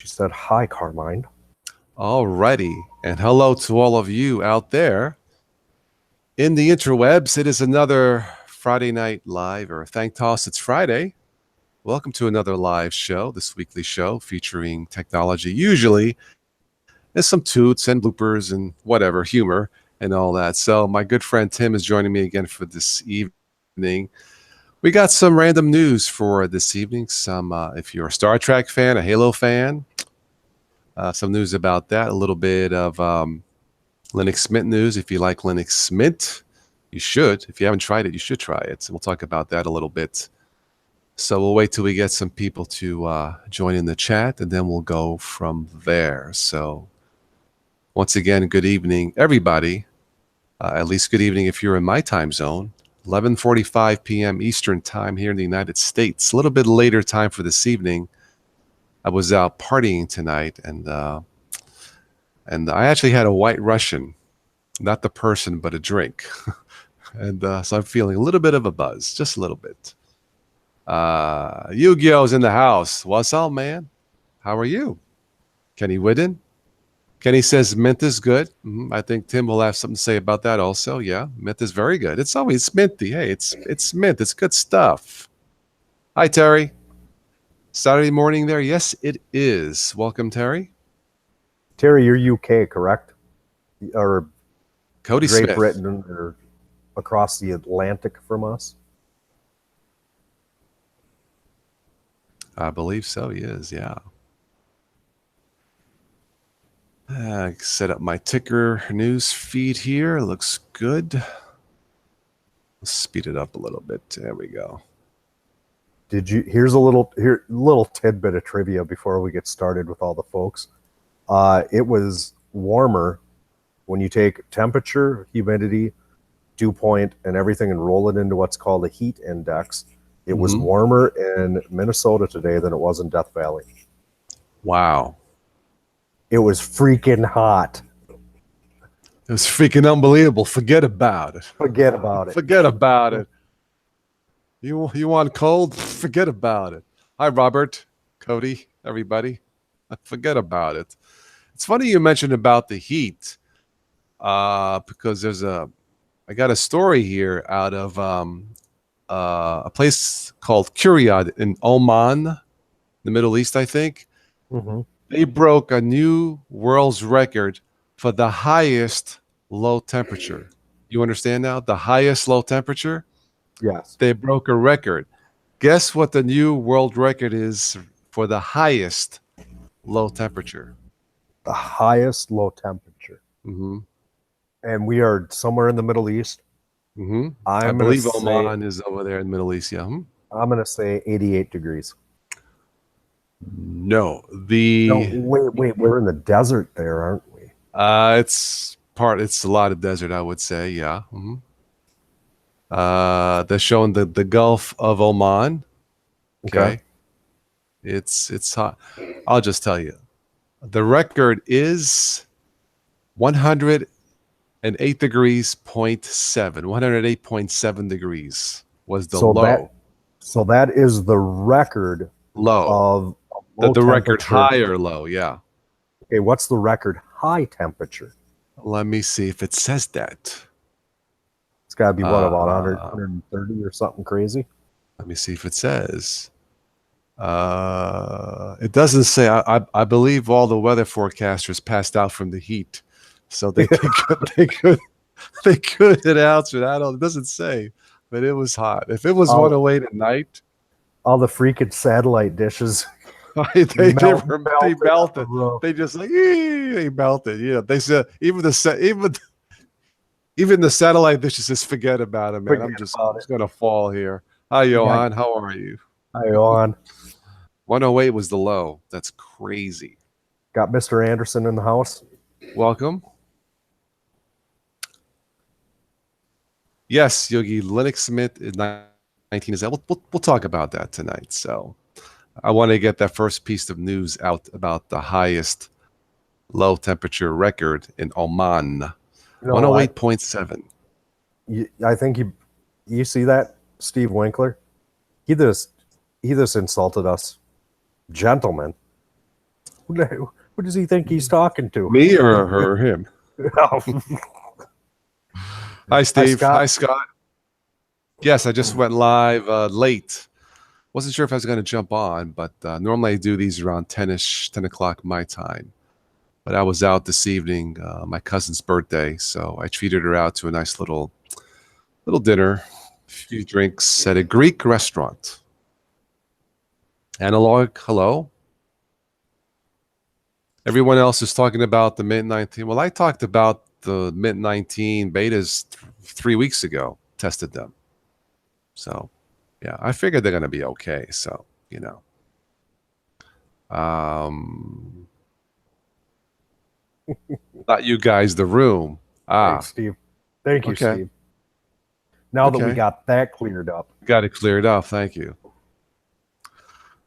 She said, "Hi, Carmine." Alrighty, and hello to all of you out there in the interwebs. It is another Friday night live, or thank toss. It's Friday. Welcome to another live show, this weekly show featuring technology. Usually, there's some toots and bloopers and whatever, humor and all that. So my good friend Tim is joining me again for this evening. We got some random news for this evening. Some, if you're a Star Trek fan, a Halo fan, some news about that. A little bit of Linux Mint news. If you like Linux Mint, you should. If you haven't tried it, you should try it. So we'll talk about that a little bit. So we'll wait till we get some people to join in the chat, and then we'll go from there. So once again, good evening, everybody. At least good evening if you're in my time zone. 11:45 p.m. Eastern time here in the United States. A little bit later time for this evening. I was out partying tonight, and I actually had a White Russian, not the person, but a drink. And so I'm feeling a little bit of a buzz, just a little bit. Yu-Gi-Oh's in the house. What's up, man? How are you? Kenny Whidden? Kenny says mint is good. I think Tim will have something to say about that also. Yeah, mint is very good. It's always minty. Hey, it's mint. It's good stuff. Hi, Terry. Saturday morning there? Yes, it is. Welcome, Terry. Terry, you're UK, correct? Or Cody Great Smith. Britain, or across the Atlantic from us? I believe so, he is, yeah. Set up my ticker news feed here. Looks good. Let's speed it up a little bit. There we go. Here's a little tidbit of trivia before we get started with all the folks. It was warmer when you take temperature, humidity, dew point, and everything and roll it into what's called a heat index. It was warmer in Minnesota today than it was in Death Valley. Wow. It was freaking hot. It was freaking unbelievable. Forget about it. Forget about it. Forget about it. You want cold? Forget about it. Hi, Robert, Cody, everybody. Forget about it. It's funny you mentioned about the heat, because I got a story here out of a place called Kiryat in Oman, the Middle East, I think. Mm-hmm. They broke a new world's record for the highest low temperature. You understand now? The highest low temperature? Yes. They broke a record. Guess what the new world record is for the highest low temperature? The highest low temperature. Mm-hmm. And we are somewhere in the Middle East. Mm-hmm. I believe Oman is over there in the Middle East, yeah. I'm going to say 88 degrees. No. Wait, we're in the desert there, aren't we? It's a lot of desert, I would say, yeah. They're showing the Gulf of Oman. Okay. It's hot. I'll just tell you. The record is 108 degrees, 108.7 degrees was the low. So that is the record low of the record high or low, yeah. Okay, what's the record high temperature? Let me see if it says that. It's got to be what, about 100, 130 or something crazy? Let me see if it says. It doesn't say. I believe all the weather forecasters passed out from the heat, so they could answer that. It doesn't say, but it was hot. If it was 108 at night, all the freaking satellite dishes. they melted. They just they melted. Yeah, they said even the satellite dishes just forget about it, man. I'm just gonna fall here. Hi, Johan. How are you? Hi, Johan. 108 was the low. That's crazy. Got Mr. Anderson in the house. Welcome. Yes, Yogi. Linux Mint is 19 is that. We'll talk about that tonight. So I want to get that first piece of news out about the highest low temperature record in Oman. 108.7. I think you see that, Steve Winkler? He just insulted us. Gentlemen. Who does he think he's talking to? Me or her or him? Hi, Steve. Scott. Hi, Scott. Yes, I just went live late. Wasn't sure if I was going to jump on, but normally I do these around 10-ish, 10 o'clock my time. But I was out this evening, my cousin's birthday, so I treated her out to a nice little dinner, a few drinks at a Greek restaurant. Analog, hello. Everyone else is talking about the Mint 19. Well, I talked about the Mint 19 betas 3 weeks ago, tested them. So, yeah, I figured they're going to be okay. So, not you guys, the room. Thanks, Steve. Thank you, okay. Steve. Now that we got that cleared up. Got it cleared up. Thank you.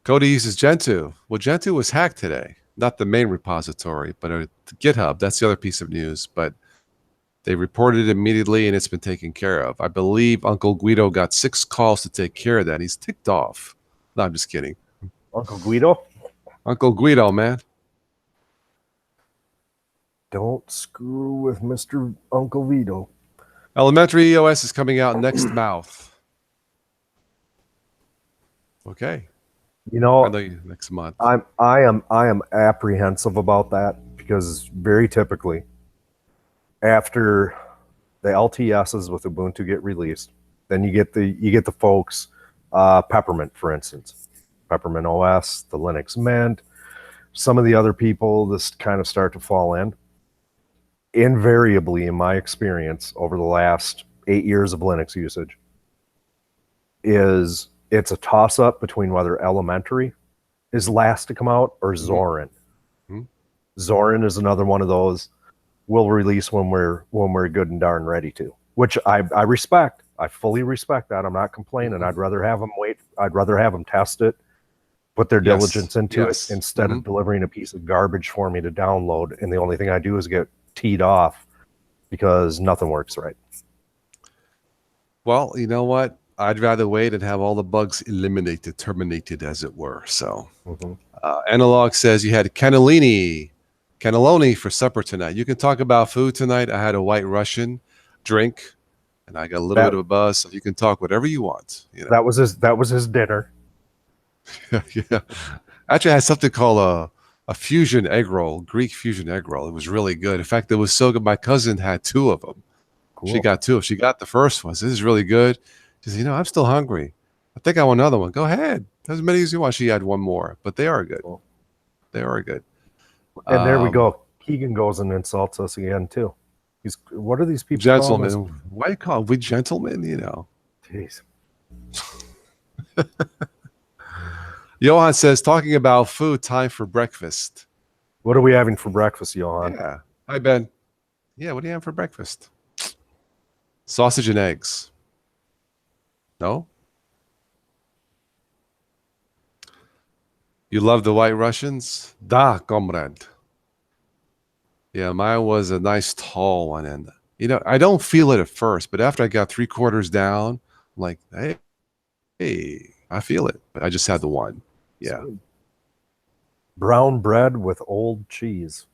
Cody uses Gentoo. Well, Gentoo was hacked today. Not the main repository, but GitHub. That's the other piece of news. But they reported it immediately, and it's been taken care of. I believe Uncle Guido got 6 calls to take care of that. He's ticked off. No, I'm just kidding. Uncle Guido? Uncle Guido, man. Don't screw with Mr. Uncle Vito. Elementary EOS is coming out next month. Okay. Next month. I am apprehensive about that because very typically after the LTSs with Ubuntu get released, then you get the folks, Peppermint, for instance, Peppermint OS, the Linux Mint, some of the other people this kind of start to fall in. Invariably, in my experience over the last 8 years of Linux usage, it's a toss-up between whether Elementary is last to come out or Zorin. Mm-hmm. Zorin is another one of those we'll release when we're good and darn ready to, which I respect. I fully respect that. I'm not complaining. Mm-hmm. I'd rather have them wait. I'd rather have them test it, put their diligence into it instead of delivering a piece of garbage for me to download. And the only thing I do is get teed off because nothing works right. Well, you know what? I'd rather wait and have all the bugs eliminated, terminated, as it were. So, Analog says you had cannelloni for supper tonight. You can talk about food tonight. I had a White Russian drink, and I got a little bit of a buzz. So you can talk whatever you want. That was his dinner. Yeah. Actually, I had something called a fusion egg roll, Greek fusion egg roll. It was really good. In fact, it was so good. My cousin had 2 of them. Cool. She got 2. She got the first one. So this is really good. She said, I'm still hungry. I think I want another one. Go ahead. As many as you want. She had 1 more, but they are good. Cool. They are good. And there we go. Keegan goes and insults us again too. What are these people? Gentlemen. Why do you call we gentlemen? Jeez. Johan says, talking about food, time for breakfast. What are we having for breakfast, Johan? Yeah. Hi, Ben. Yeah, what are you having for breakfast? Sausage and eggs. No? You love the White Russians? Da, comrade. Yeah, mine was a nice tall one. And, I don't feel it at first, but after I got 3/4 down, I'm like, hey, I feel it. But I just had the one. Yeah. Brown bread with old cheese.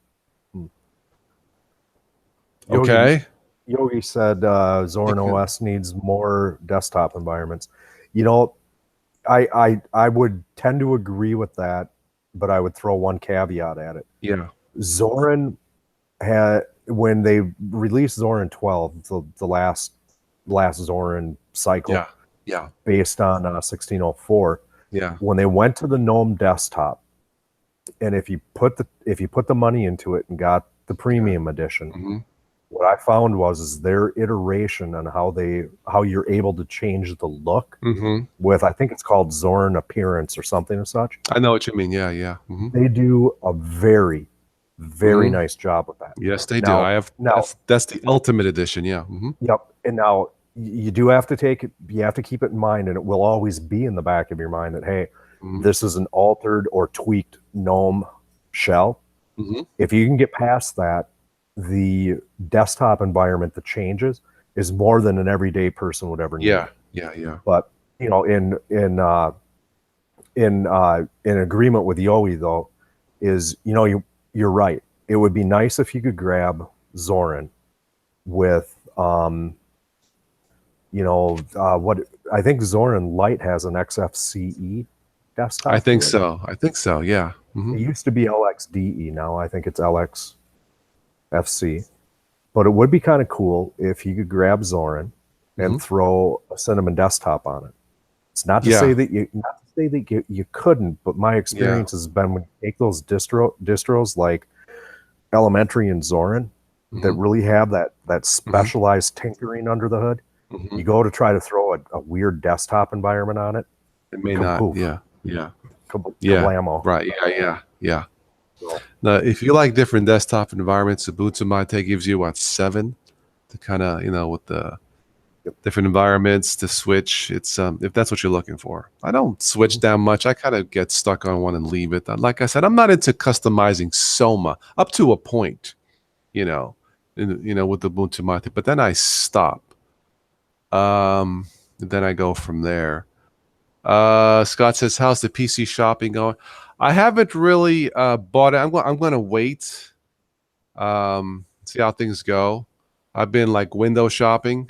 Okay. Yogi said Zorin OS needs more desktop environments. I would tend to agree with that, but I would throw one caveat at it. Yeah. Zorin had, when they released Zorin 12, the last Zorin cycle, based on 1604. Yeah. When they went to the GNOME desktop, and if you put the money into it and got the premium edition, what I found was their iteration on how you're able to change the look with, I think it's called Zorin Appearance or something as such. I know what you mean. Yeah. They do a very, very nice job with that. Yes, they do. That's the ultimate edition. Yeah. Yep. And now you do have to keep it in mind, and it will always be in the back of your mind that, hey, this is an altered or tweaked GNOME shell. If you can get past that, the desktop environment that changes is more than an everyday person would ever need. Yeah. But in agreement with Yoey though, is, you're right. It would be nice if you could grab Zorin with, what I think Zorin Lite has an XFCE desktop. I think to it. so. I think so. Yeah. It used to be LXDE. Now I think it's LXFC. But it would be kind of cool if you could grab Zorin and throw a Cinnamon desktop on it. It's not to say that you couldn't, but my experience has been when you take those distros like Elementary and Zorin that really have that specialized tinkering under the hood, you go to try to throw a weird desktop environment on it. It may not. Yeah. Kablamo. Right. Yeah. So. Now, if you like different desktop environments, Ubuntu Mate gives you 7 to kind of, with the different environments to switch. It's if that's what you're looking for. I don't switch that much. I kind of get stuck on one and leave it. Like I said, I'm not into customizing Soma up to a point, with Ubuntu Mate, but then I stop. Then I go from there. Scott says, how's the PC shopping going? I haven't really bought it. I'm going to wait, see how things go. I've been like window shopping,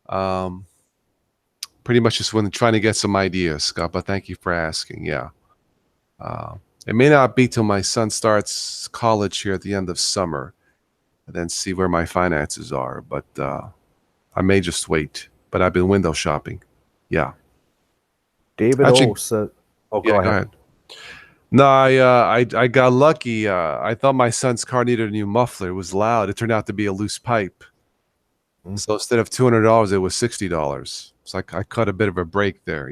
pretty much just when trying to get some ideas, Scott. But thank you for asking. Yeah, it may not be till my son starts college here at the end of summer, and then see where my finances are. But I may just wait. But I've been window shopping. Yeah. David O said, go ahead. No, I got lucky. I thought my son's car needed a new muffler. It was loud. It turned out to be a loose pipe. So instead of $200, it was $60. So I cut a bit of a break there,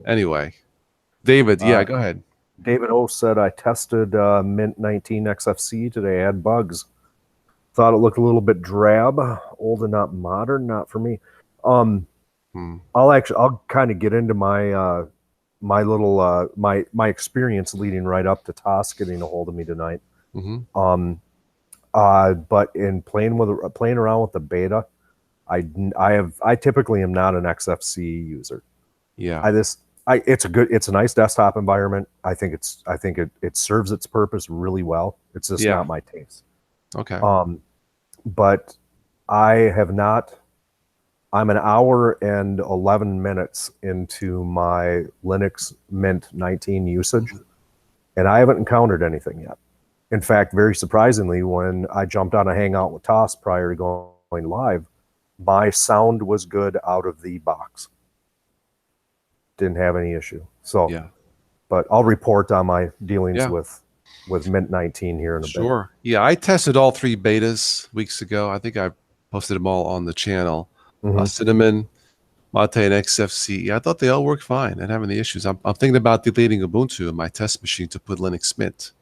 Anyway, David, go ahead. David O said, I tested Mint 19 XFC today. I had bugs. Thought it looked a little bit drab, old and not modern. Not for me. I'll kind of get into my my little my experience leading right up to Toss getting a hold of me tonight. But in playing around with the beta, I typically am not an XFC user. Yeah. It's a nice desktop environment. I think it serves its purpose really well. It's just not my taste. Okay. But I have not. I'm an hour and 11 minutes into my Linux Mint 19 usage, and I haven't encountered anything yet. In fact, very surprisingly, when I jumped on a Hangout with Toss prior to going live, my sound was good out of the box. Didn't have any issue. So, but I'll report on my dealings with Mint 19 here in a bit. Sure. Yeah, I tested all 3 betas weeks ago. I think I posted them all on the channel. Cinnamon, Mate, and XFCE. I thought they all worked fine. I didn't have any issues. I'm thinking about deleting Ubuntu in my test machine to put Linux Mint,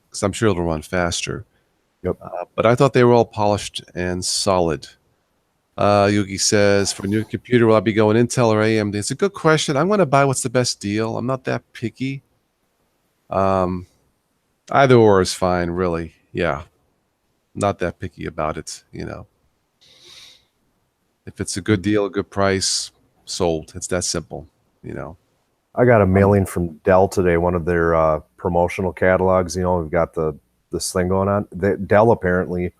because I'm sure it'll run faster. Yep. But I thought they were all polished and solid. Yugi says, for a new computer, will I be going Intel or AMD? It's a good question. I'm going to buy what's the best deal. I'm not that picky. Either or is fine, really. Yeah. Not that picky about it, If it's a good deal, a good price, sold. It's that simple, I got a mailing from Dell today, one of their promotional catalogs. We've got this thing going on. Dell apparently,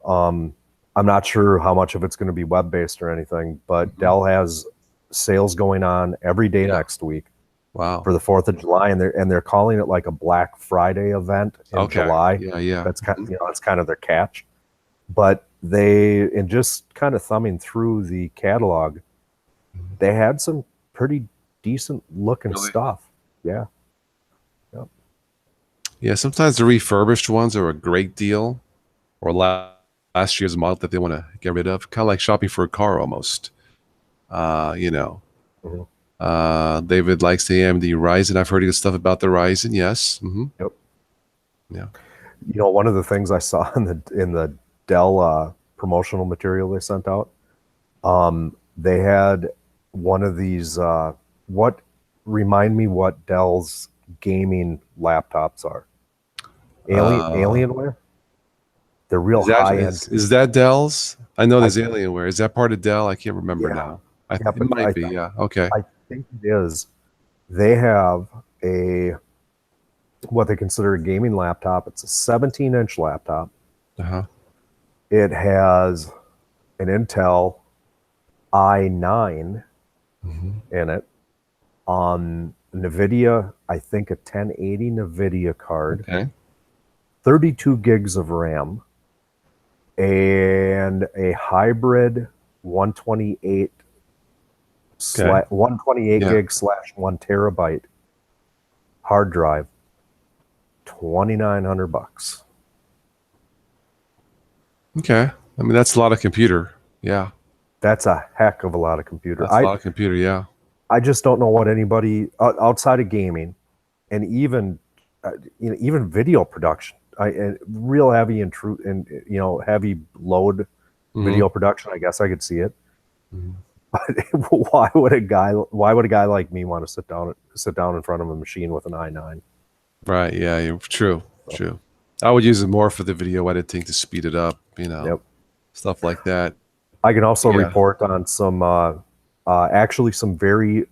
I'm not sure how much of it's going to be web-based or anything, but Dell has sales going on every day next week. Wow. For the 4th of July, and they're calling it like a Black Friday event in July. Yeah. That's that's kind of their catch. But in just kind of thumbing through the catalog, they had some pretty decent looking stuff. Yeah. Yep. Yeah, sometimes the refurbished ones are a great deal, or last year's model that they want to get rid of. Kind of like shopping for a car almost. David likes the AMD Ryzen. I've heard good stuff about the Ryzen. Yes. Yep. Yeah. One of the things I saw in the Dell promotional material they sent out, they had one of these. Remind me what Dell's gaming laptops are? Alienware. They're real high end. Is that Dell's? I know there's Alienware. Is that part of Dell? I can't remember now. It might be. Yeah. Okay. I think it is. They have a what they consider a gaming laptop. It's a 17-inch laptop. Uh-huh. It has an Intel i9 in it, on NVIDIA, I think a 1080 NVIDIA card, Okay. 32 gigs of RAM, and a hybrid 128 Okay. 128 Yeah. gig / 1 terabyte hard drive. $2,900. Okay. I mean, that's a lot of computer. Yeah. That's a heck of a lot of computer. That's a lot of computer. Yeah. I just don't know what anybody outside of gaming, and even even video production, and real heavy and heavy load video production. I guess I could see it. Mhm. But why would a guy like me want to sit down in front of a machine with an i9? Right. Yeah. True. True. I would use it more for the video editing to speed it up, Yep. stuff like that. I can also Yeah. report on some actually some very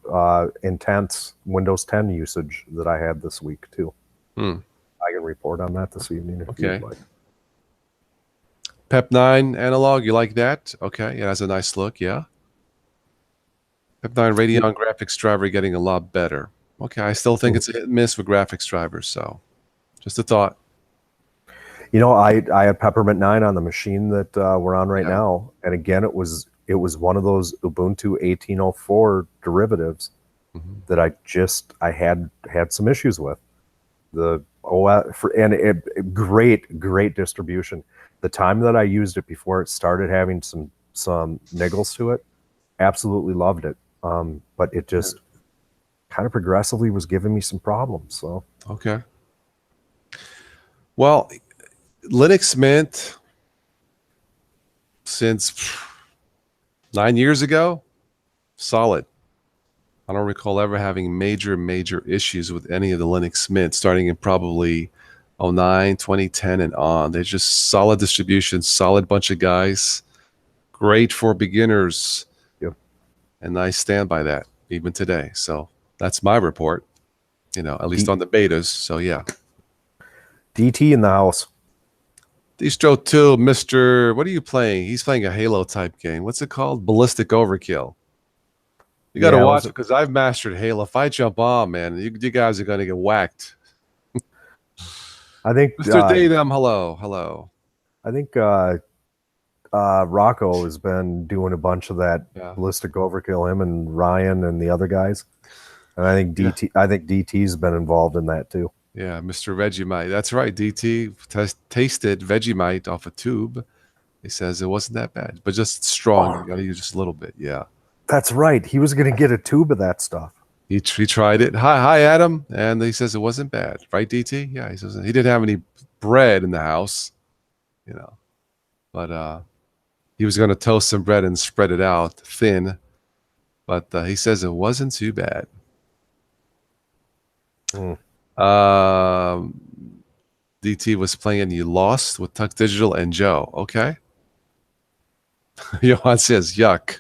intense Windows 10 usage that I had this week too. Hmm. I can report on that this evening if Okay. you'd like. Pep 9 analog, you like that? Okay. Yeah, that's a nice look. Yeah. Pep 9 Radeon graphics driver getting a lot better. Okay. I still think it's a hit and miss with graphics drivers. So just a thought. I had Peppermint 9 on the machine that we're on right Yeah. now, and again, it was one of those Ubuntu 18.04 derivatives Mhm. that I had some issues with. The OS great distribution. The time that I used it before it started having some niggles to it, absolutely loved it. But it just kind of progressively was giving me some problems. So Okay. Well, Linux Mint since 9 years ago, solid. I don't recall ever having major issues with any of the Linux Mint, starting in probably 09, 2010 and on. They're just solid distribution, solid bunch of guys, great for beginners. Yep. And I stand by that even today. So that's my report, at least on the betas. So yeah. DT in the house. Distro 2, Mr. What are you playing? He's playing a Halo type game. What's it called? Ballistic Overkill. You got to watch it because I've mastered Halo. If I jump on, man, you guys are going to get whacked. I think Mr. Datum, hello. I think Rocco has been doing a bunch of that Ballistic Overkill, him and Ryan and the other guys. And I think DT's been involved in that too. Yeah, Mr. Vegemite. That's right. DT tasted Vegemite off a tube. He says it wasn't that bad, but just strong. You got to use just a little bit. Yeah. That's right. He was going to get a tube of that stuff. He tried it. Hi, Adam. And he says it wasn't bad. Right, DT? Yeah, he says he didn't have any bread in the house, but he was going to toast some bread and spread it out thin. But he says it wasn't too bad. DT was playing You Lost with Tuck Digital and Joe. Okay. Johan says, yuck.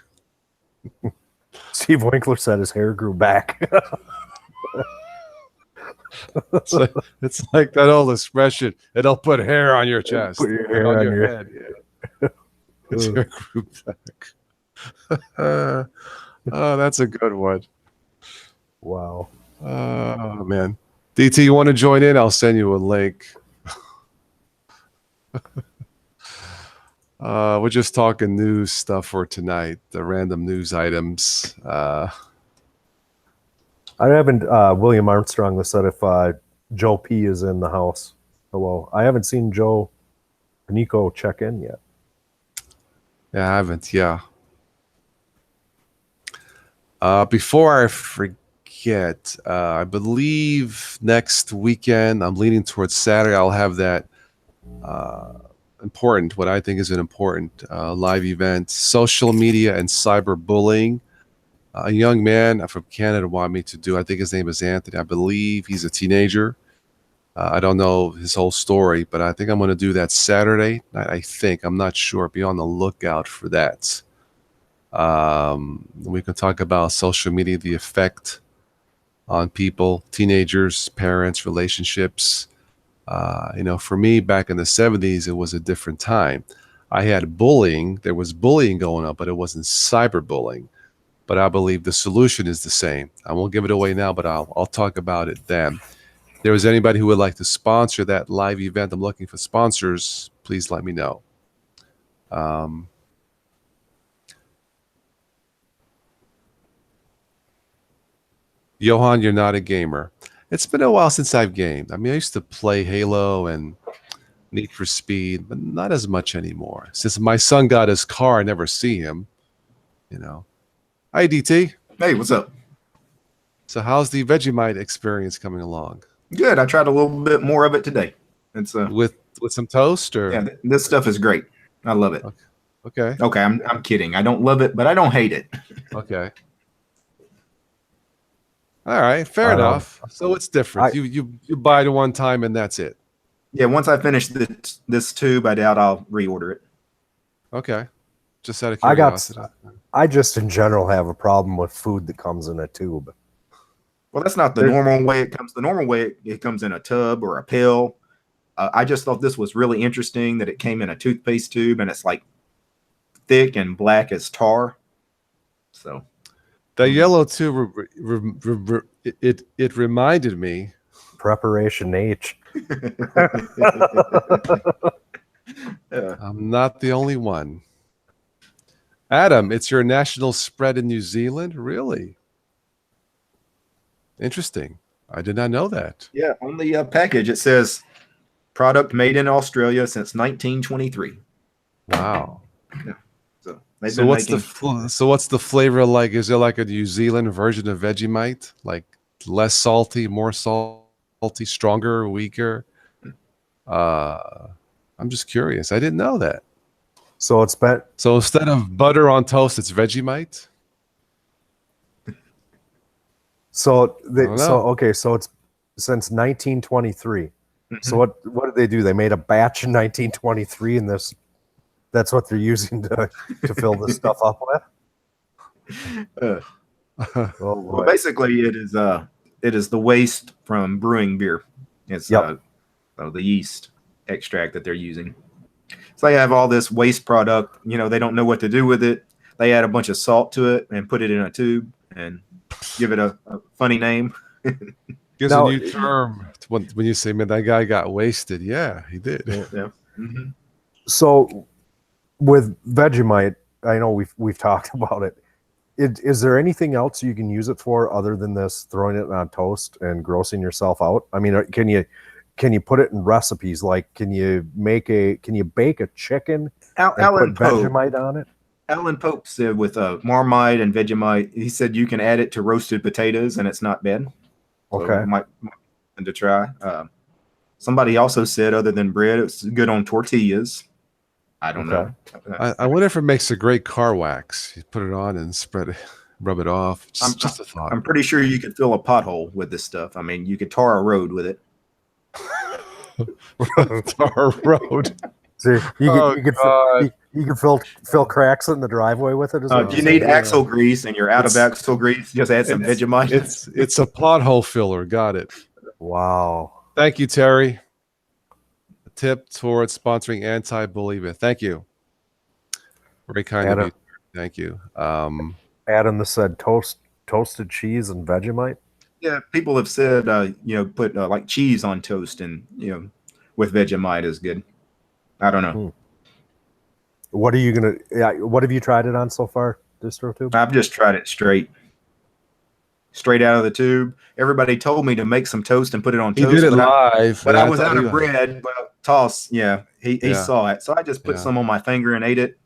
Steve Winkler said his hair grew back. It's like that old expression. It'll put hair on your chest. Put your hair on your head. Yeah. His hair grew back. Oh, that's a good one. Wow. Oh, man. DT, you want to join in? I'll send you a link. We're just talking news stuff for tonight, the random news items. I haven't, William Armstrong said if Joe P is in the house. Hello. I haven't seen Joe Nico check in yet. Yeah, I haven't. Yeah. Before I forget, I believe next weekend, I'm leaning towards Saturday, I'll have that what I think is an important live event, social media and cyberbullying. A young man from Canada wanted me to do. I think his name is Anthony. I believe he's a teenager. I don't know his whole story, but I think I'm going to do that Saturday. I think. I'm not sure. Be on the lookout for that. We can talk about social media, the effect on people, teenagers, parents, relationships. For me, back in the 70s, it was a different time. I had bullying. There was bullying going on, but it wasn't cyberbullying. But I believe the solution is the same. I won't give it away now, but I'll talk about it then. If there is anybody who would like to sponsor that live event, I'm looking for sponsors. Please let me know. Johan, you're not a gamer. It's been a while since I've gamed. I mean, I used to play Halo and Need for Speed, but not as much anymore. Since my son got his car, I never see him. Hi, DT. Hey, what's up? So how's the Vegemite experience coming along? Good. I tried a little bit more of it today. It's with some toast, or yeah, this stuff is great. I love it. Okay. Okay, I'm kidding. I don't love it, but I don't hate it. Okay. All right, fair enough. So it's different. You buy it one time and that's it. Yeah, once I finish this tube, I doubt I'll reorder it. Okay. Just out of curiosity. I just in general have a problem with food that comes in a tube. Well, that's not the normal way it comes. The normal way it comes in a tub or a pill. I just thought this was really interesting that it came in a toothpaste tube and it's like thick and black as tar. So the yellow tube, it reminded me. Preparation H. I'm not the only one. Adam, it's your national spread in New Zealand? Really? Interesting. I did not know that. Yeah, on the package it says product made in Australia since 1923. Wow. Yeah. So what's the flavor like? Is there like a New Zealand version of Vegemite? Like less salty, more salty, stronger, weaker? I'm just curious. I didn't know that. So instead of butter on toast, it's Vegemite? So it's since 1923. Mm-hmm. So what did they do? They made a batch in 1923, and that's what they're using to fill this stuff up with. Well, basically, it is the waste from brewing beer. It's the yeast extract that they're using. So they have all this waste product. They don't know what to do with it. They add a bunch of salt to it and put it in a tube and give it a funny name. Gives a new term when you say, man, that guy got wasted. Yeah, he did. Yeah. Mm-hmm. So with Vegemite, I know we've talked about it. Is there anything else you can use it for other than this, throwing it on toast and grossing yourself out? I mean, can you put it in recipes? Like, can you bake a chicken and put Vegemite on it? Alan Pope said with Marmite and Vegemite, he said you can add it to roasted potatoes and it's not bad. Okay. So might to try. Somebody also said other than bread, it's good on tortillas. I don't know. I wonder if it makes a great car wax. You put it on and rub it off. Just a thought. I'm pretty sure you could fill a pothole with this stuff. I mean, you could tar a road with it. Tar a road. So you can fill cracks in the driveway with it as well. If you need axle grease and you're out of axle grease, just add some Vegemite. It's a pothole filler. Got it. Wow. Thank you, Terry. A tip towards sponsoring anti-bully. Thank you. Very kind of you. Thank you. Adam said toasted cheese and Vegemite. Yeah, people have said put like cheese on toast and with Vegemite is good. I don't know. What are you what have you tried it on so far, DistroTube? I've just tried it straight out of the tube. Everybody told me to make some toast and put it on toast. He did it live. But I was out of bread. Well, Toss, he saw it. So I just put some on my finger and ate it.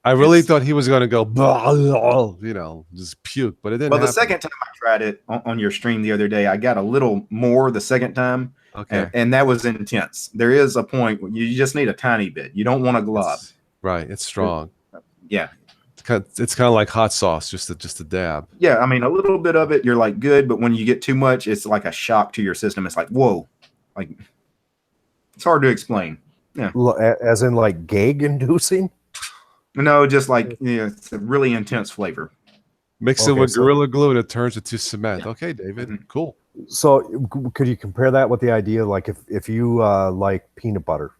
I really thought he was going to go, just puke, but it didn't. Well, the second time I tried it on your stream the other day, I got a little more the second time. Okay. And that was intense. There is a point where you just need a tiny bit. You don't want a glob. Right. It's strong. Yeah. It's kind of like hot sauce, just a dab. Yeah. I mean, a little bit of it, you're like good, but when you get too much, it's like a shock to your system. It's like, whoa, like it's hard to explain. Yeah. As in like gag inducing? No, just like, it's a really intense flavor. Mix it Okay, with so- Gorilla Glue and it turns into cement. Okay, David. Mhm. Cool. So could you compare that with the idea, like if you like peanut butter,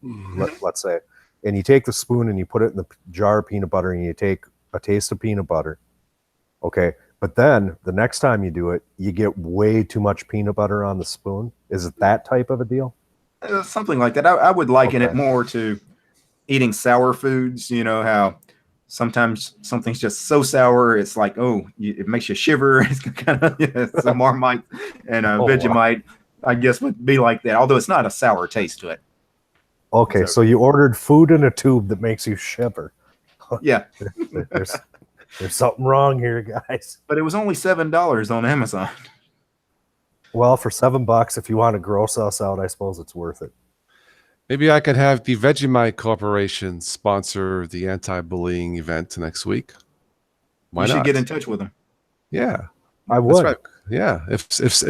let's say, and you take the spoon and you put it in the jar of peanut butter and you take a taste of peanut butter, okay, but then the next time you do it, you get way too much peanut butter on the spoon. Is it that type of a deal? Something like that. I would liken it Okay. more to eating sour foods. You know how sometimes something's just so sour, it's like, oh, it makes you shiver. It's kind of it's a Marmite and a Oh, wow. Vegemite, I guess, would be like that. Although it's not a sour taste to it. Okay, so you ordered food in a tube that makes you shiver. Yeah, There's something wrong here, guys. but it was only $7 on Amazon. Well, for $7, if you want to gross us out, I suppose it's worth it. Maybe I could have the Vegemite Corporation sponsor the anti-bullying event next week. Why You should not? get in touch with them. Yeah, I that's would. right. Yeah, if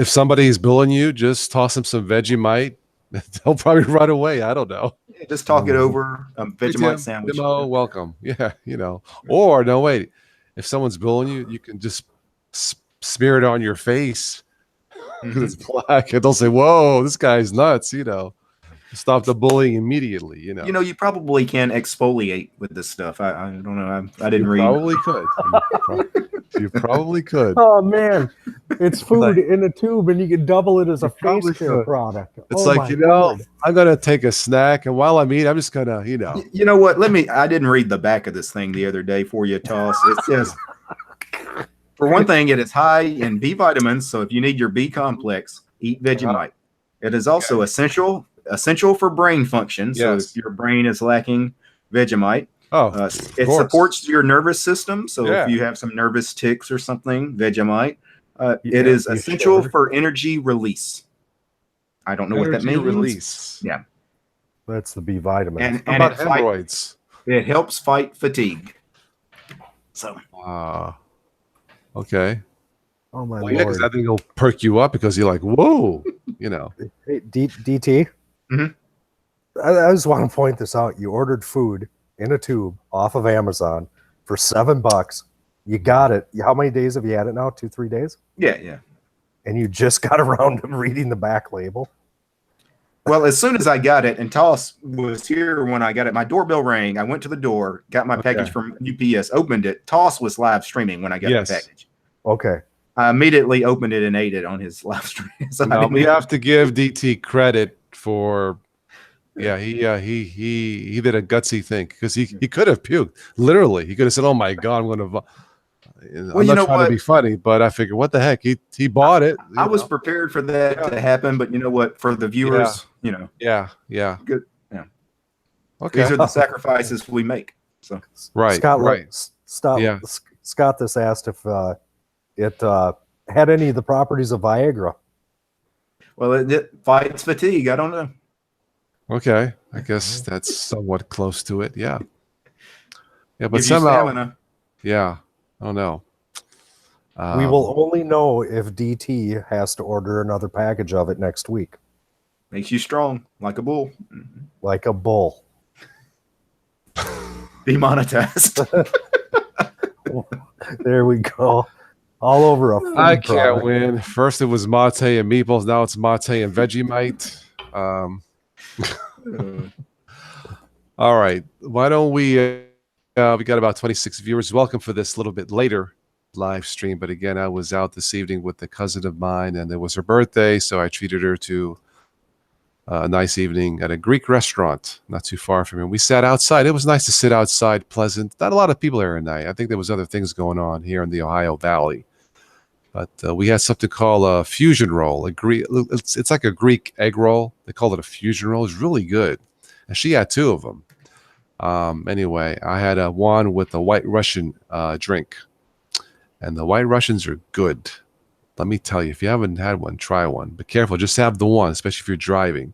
somebody's bullying you, just toss them some Vegemite. They'll probably run away. I don't know. Yeah, just talk it over. Hey, Vegemite Tim, sandwich. Timo, welcome. Yeah, Or no, wait. If someone's bullying you, you can just smear it on your face because it's black, and they'll say, "Whoa, this guy's nuts." Stop the bullying immediately. You probably can exfoliate with this stuff. I don't know. I didn't You read. probably could. You probably could. Oh man, it's food in a tube, and you can double it as a probably face care could. product. It's Oh, like, my Lord. I'm gonna take a snack, and while I'm eating, I'm just gonna, You know what? I didn't read the back of this thing the other day for you, Toss. It says, for one thing, it is high in B vitamins. So if you need your B complex, eat Vegemite. It is also essential for brain function. So Yes. if your brain is lacking Vegemite, it course. supports your nervous system. So Yeah. if you have some nervous tics or something, Vegemite. Yeah, It is you essential should. for energy release. I don't know what that Energy means. release. Yeah. That's the B vitamin. And How about it hemorrhoids? it helps fight fatigue. So Okay. Oh my Well, yeah, because Lord. I think it'll perk you up because you're like, whoa, Hey, DT. Mhm. I just want to point this out. You ordered food in a tube off of Amazon for $7. You got it. How many days have you had it now? 2-3 days? yeah. And you just got around to reading the back label. Well, as soon as I got it, and Toss was here when I got it, my doorbell rang. I went to the door, got my package from UPS, opened it. Toss was live streaming when I got the package. Okay. I immediately opened it and ate it on his live stream. So now we have to give DT credit for, he did a gutsy thing because he could have puked. Literally, he could have said, "Oh my God, I'm going to." I'm not trying to be funny, but I figured, what the heck? He bought it. I was prepared for that to happen, but you know what? For the viewers, Yeah. good. Yeah. Okay. These are the sacrifices we make. So Right. Scott, right. Yeah. Scott just asked if it had any of the properties of Viagra. well, it fights fatigue. I don't know. Okay. I guess that's somewhat close to it. Yeah. Yeah, but Gives you somehow, stamina. yeah. Oh no. We will only know if DT has to order another package of it next week. Makes you strong like a bull. Like a bull. Demonetized. There we go. All over a food I can't product. win. First it was mate and meatballs. Now it's mate and Vegemite. All right. Why don't we got about 26 viewers. Welcome for this little bit later live stream. But again, I was out this evening with a cousin of mine, and it was her birthday, so I treated her to a nice evening at a Greek restaurant not too far from here. We sat outside. It was nice to sit outside, pleasant. Not a lot of people here tonight. I think there was other things going on here in the Ohio Valley. But we had something called a fusion roll. It's like a Greek egg roll. They call it a fusion roll. It's really good. And she had two of them. Anyway, I had one with a White Russian drink. And the White Russians are good. Let me tell you, if you haven't had one, try one. But careful, just have the one, especially if you're driving.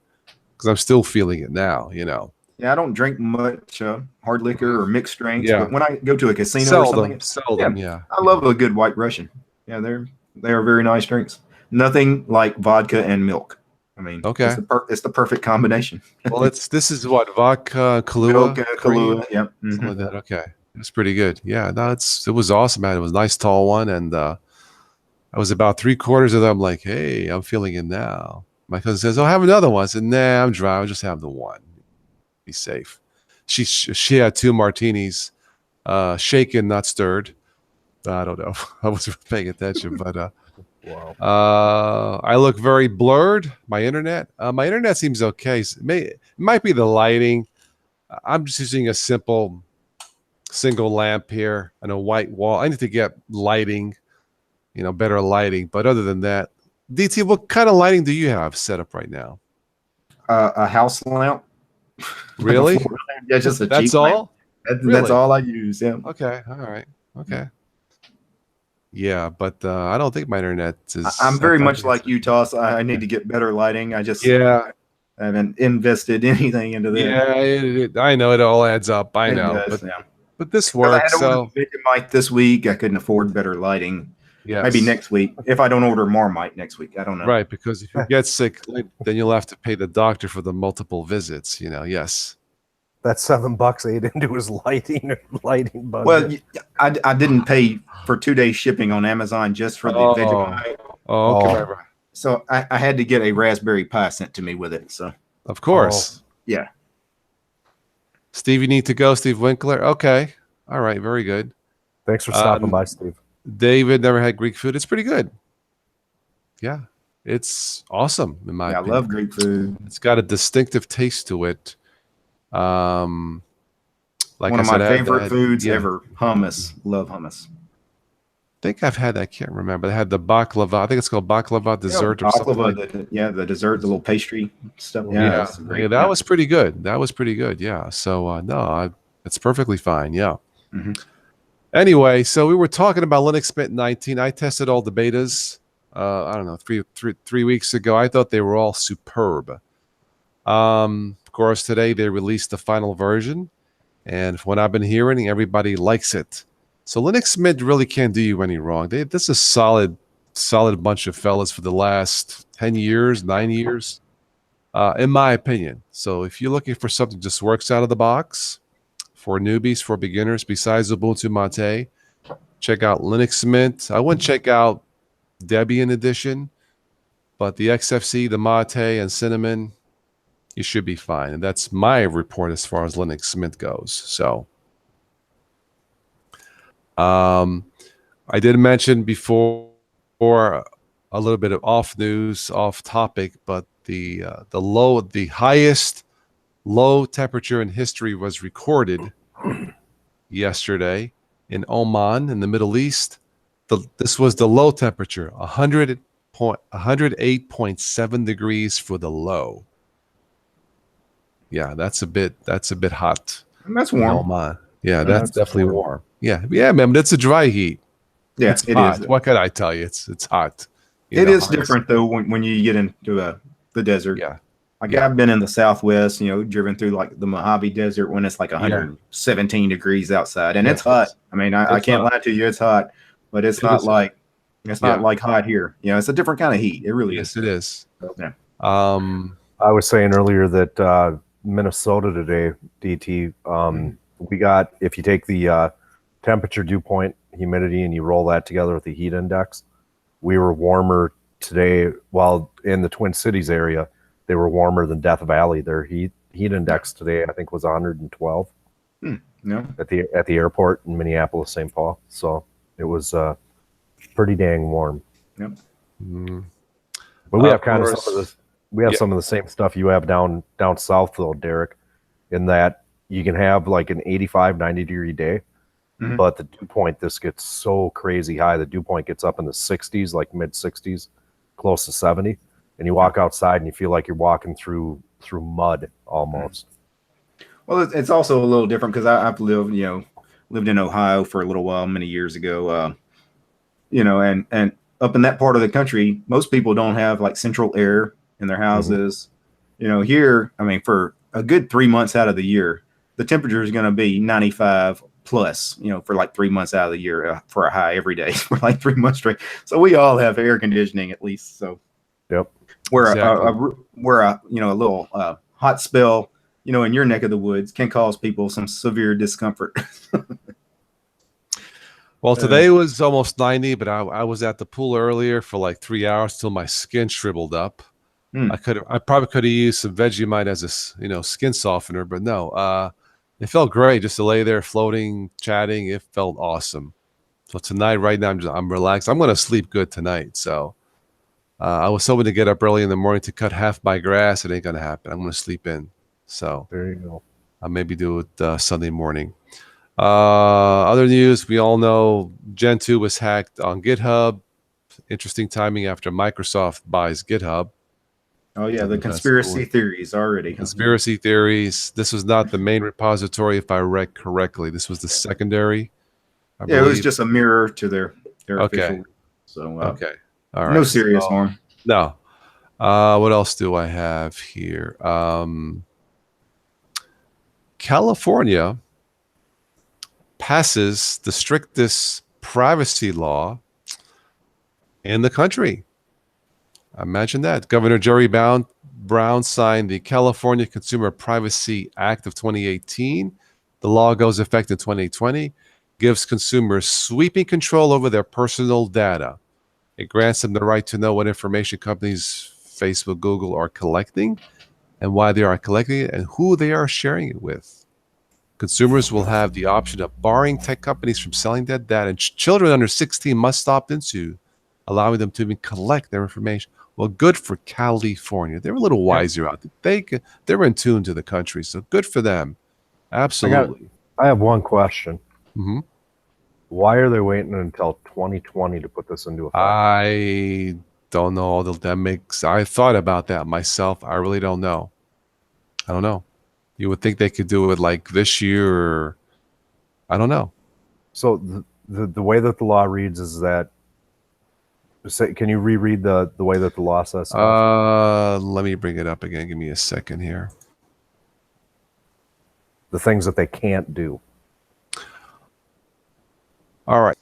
Because I'm still feeling it now, Yeah, I don't drink much hard liquor or mixed drinks. Yeah. But when I go to a casino or something, Seldom, yeah. I love a good White Russian. Yeah, they are very nice drinks. Nothing like vodka and milk. I mean, Okay. it's the perfect combination. Well, this is what, vodka, Kahlua? Milk, cream? Kahlua, yep. Something Mhm. like that, okay. It's pretty good. Yeah, no, it was awesome, man. It was a nice tall one, and I was about 3/4 of them. I'm like, hey, I'm feeling it now. My cousin says, "Oh, have another one." I said, "Nah, I'm dry. I'll just have the one. Be safe." She had 2 martinis, shaken, not stirred. I don't know. I wasn't paying attention, but Wow. I look very blurred. My internet seems okay. It might be the lighting. I'm just using a simple single lamp here and a white wall. I need to get lighting, better lighting. But other than that, DT, what kind of lighting do you have set up right now? A house lamp. Really? Yeah, just a That's cheap lamp. all? That's Really? all I use. Yeah. Okay. All right. Okay. Yeah, but I don't think my internet is. I'm I very don't much think like it's- you, Toss. I need to get better lighting. I just Yeah, haven't invested anything into that. yeah. I know it all adds up. I It know, does, yeah. but this 'Cause I had works. to order So the Vegemite this week. I couldn't afford better lighting. yes, Maybe next week. If I don't order Marmite next week, I don't know. right. Because if you get sick, then you'll have to pay the doctor for the multiple visits. Yes. That $7 ate into his lighting budget. Well, I didn't pay for 2 days shipping on Amazon just for the Vegemite. Oh, okay. Oh. Right. So I had to get a Raspberry Pi sent to me with it. So Of course. yeah. Steve, you need to go. Steve Winkler. Okay. All right. Very good. Thanks for stopping by, Steve. David never had Greek food. It's pretty good. Yeah. It's awesome in my I opinion. love Greek food. It's got a distinctive taste to it. Like One I of said, my favorite foods yeah. ever. Hummus. Love hummus. I think I've had. I can't remember. They had the baklava. I think it's called baklava dessert or something. Baklava, the dessert, the little pastry stuff. Yeah, that's great. that was pretty good. That was pretty good. Yeah. So no, it's perfectly fine. Yeah. Mhm. Anyway, so we were talking about Linux Mint 19. I tested all the betas. I don't know, three weeks ago. I thought they were all superb. Of course, today they released the final version, and from what I've been hearing, everybody likes it. So Linux Mint really can't do you any wrong. This is a solid bunch of fellas for the last 10 years, 9 years, in my opinion. So if you're looking for something that just works out of the box for newbies, for beginners, besides Ubuntu Mate, check out Linux Mint. I wouldn't check out Debian Edition, but the XFC, the Mate, and Cinnamon, you should be fine. And that's my report as far as Linux Mint goes. So I did mention before a little bit of off news, off topic, but the highest low temperature in history was recorded yesterday in Oman in the Middle East. This was the low temperature, 108.7 degrees for the low. Yeah, that's a bit hot. And that's warm. Oman. Yeah, that's definitely warm. Yeah, man, but it's a dry heat. Yeah, it's hot. What can I tell you? It's hot. It is different though when you get into the desert. Yeah. Like I've been in the Southwest, driven through like the Mojave Desert when it's like 117 degrees outside, and it's hot. I mean, I can't lie to you, it's hot, but it's not like hot here. It's a different kind of heat. It really is. Yes, it is. Yeah. I was saying earlier that Minnesota today, DT, we got, if you take the temperature, dew point, humidity, and you roll that together with the heat index, we were warmer today. While in the Twin Cities area, they were warmer than Death Valley. Their heat index today, I think, was 112. No. At the airport in Minneapolis, St. Paul. So it was pretty dang warm. Yep. But we have kind of some of this. We have some of the same stuff you have down south, though, Derek, in that you can have like an 85, 90 degree day, but the dew point, this gets so crazy high. The dew point gets up in the 60s, like mid 60s, close to 70. And you walk outside and you feel like you're walking through mud almost. Well, it's also a little different because I've lived in Ohio for a little while, many years ago, and up in that part of the country, most people don't have like central air in their houses. Here, I mean, for a good 3 months out of the year, the temperature is going to be 95 plus, for like 3 months out of the year for a high every day for like 3 months straight. So we all have air conditioning at least. So, yep. Where a little hot spell, in your neck of the woods can cause people some severe discomfort. Well, today was almost 90, but I was at the pool earlier for like 3 hours till my skin shriveled up. I probably could have used some Vegemite as a skin softener, but no. It felt great just to lay there floating, chatting. It felt awesome. So tonight, right now, I'm relaxed. I'm going to sleep good tonight. So I was hoping to get up early in the morning to cut half my grass. It ain't going to happen. I'm going to sleep in. So There you go. I'll maybe do it Sunday morning. Other news, we all know Gen 2 was hacked on GitHub. Interesting timing after Microsoft buys GitHub. Oh, yeah, the conspiracy theories already. Conspiracy theories. This was not the main repository, if I read correctly. This was the secondary. I believe. It was just a mirror to their official. So, okay. All right. No serious harm. No. What else do I have here? California passes the strictest privacy law in the country. Imagine that. Governor Jerry Brown signed the California Consumer Privacy Act of 2018. The law goes effect in 2020, gives consumers sweeping control over their personal data. It grants them the right to know what information companies, Facebook, Google, are collecting and why they are collecting it and who they are sharing it with. Consumers will have the option of barring tech companies from selling their data, and children under 16 must opt into allowing them to even collect their information. Well, good for California. They're a little wiser out there. They're in tune to the country, so good for them. Absolutely. I have one question. Mm-hmm. Why are they waiting until 2020 to put this into effect? I don't know all the dynamics. I thought about that myself. I really don't know. I don't know. You would think they could do it like this year, or I don't know. So the way that the law reads is that. Can you reread the way that the law says? Let me bring it up again. Give me a second here. The things that they can't do. All right.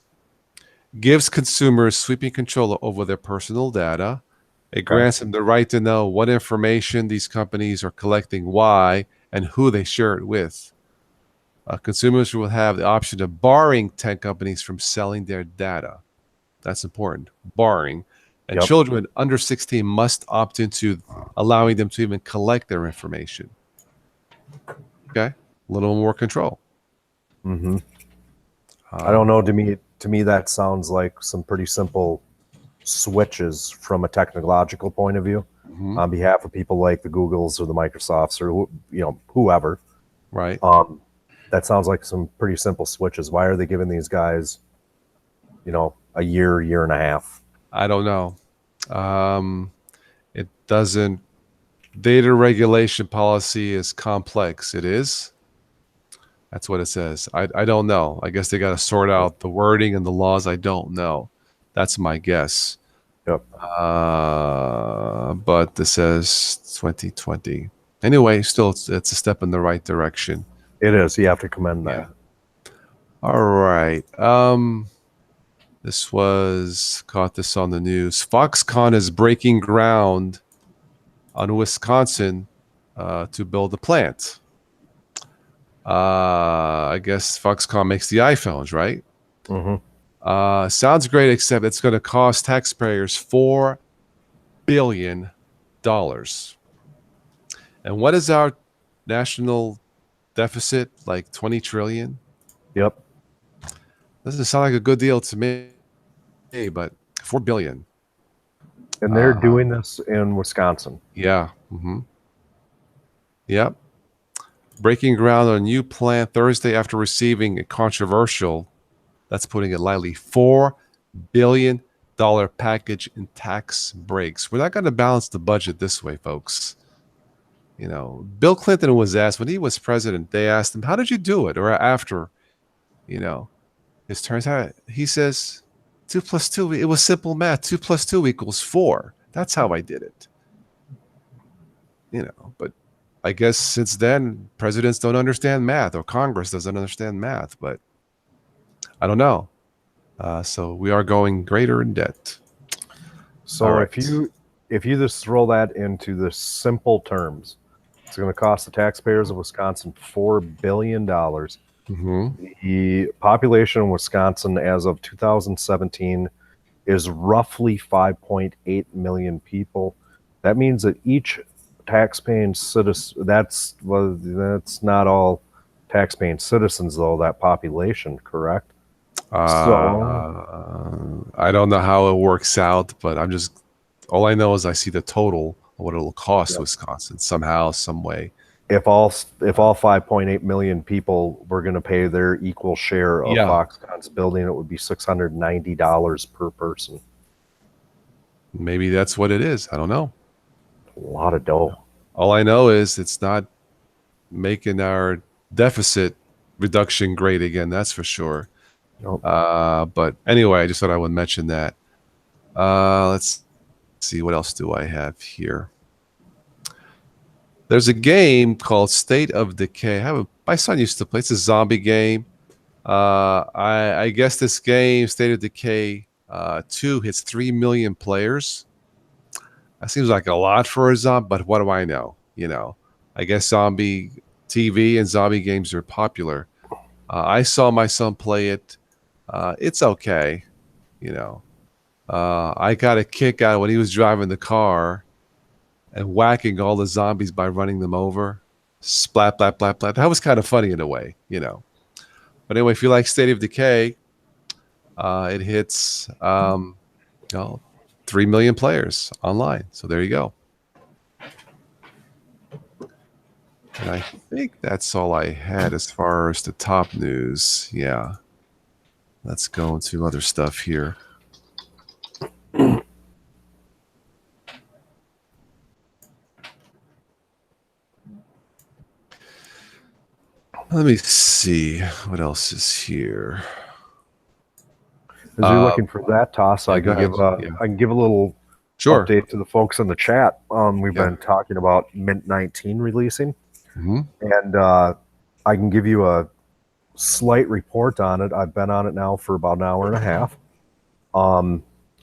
Gives consumers sweeping control over their personal data. It grants them the right to know what information these companies are collecting, why, and who they share it with. Consumers will have the option of barring tech companies from selling their data. That's important. Barring. And children under 16 must opt into allowing them to even collect their information. Okay? A little more control. Mm-hmm. I don't know. To me, that sounds like some pretty simple switches from a technological point of view on behalf of people like the Googles or the Microsofts or whoever. Right. That sounds like some pretty simple switches. Why are they giving these guys, a year and a half? I don't know. It doesn't. Data regulation policy is complex. It is. That's what it says. I don't know. I guess they got to sort out the wording and the laws. I don't know. That's my guess. Yep. But this says 2020. Anyway, still, it's a step in the right direction. It is. You have to commend that. Yeah. All right. This was caught this on the news. Foxconn is breaking ground on Wisconsin to build a plant. I guess Foxconn makes the iPhones, right? Mm-hmm. Sounds great, except it's going to cost taxpayers $4 billion. And what is our national deficit? Like 20 trillion? Yep. Doesn't sound like a good deal to me, but $4 billion. And they're doing this in Wisconsin. Yeah. Mm-hmm. Yep. Breaking ground on a new plant Thursday after receiving a controversial, that's putting it lightly, $4 billion package in tax breaks. We're not going to balance the budget this way, folks. Bill Clinton was asked when he was president, they asked him, how did you do it? Or after, his turns out, he says, 2 + 2, it was simple math. 2 + 2 = 4. That's how I did it. But I guess since then, presidents don't understand math, or Congress doesn't understand math, but I don't know. So we are going greater in debt. So if you just throw that into the simple terms, it's going to cost the taxpayers of Wisconsin $4 billion. The population in Wisconsin as of 2017 is roughly 5.8 million people. That means that each taxpaying citizen, that's not all taxpaying citizens, though, that population, correct? I don't know how it works out, but all I know is I see the total of what it'll cost Wisconsin somehow, some way. If all 5.8 million people were going to pay their equal share of Foxconn's building, it would be $690 per person. Maybe that's what it is. I don't know. A lot of dough. All I know is it's not making our deficit reduction great again. That's for sure. Nope. But anyway, I just thought I would mention that. Let's see, what else do I have here? There's a game called State of Decay. My son used to play. It's a zombie game. I guess this game, State of Decay 2, hits 3 million players. That seems like a lot for a zombie, but what do I know? I guess zombie TV and zombie games are popular. I saw my son play it. It's okay. I got a kick out when he was driving the car and whacking all the zombies by running them over. Splat, blat, blat, blat. That was kind of funny in a way, But anyway, if you like State of Decay, it hits 3 million players online. So there you go. And I think that's all I had as far as the top news. Yeah. Let's go into other stuff here. Let me see what else is here. As you're looking for that, Toss, I can give a little update to the folks in the chat. We've been talking about Mint 19 releasing, and I can give you a slight report on it. I've been on it now for about an hour and a half.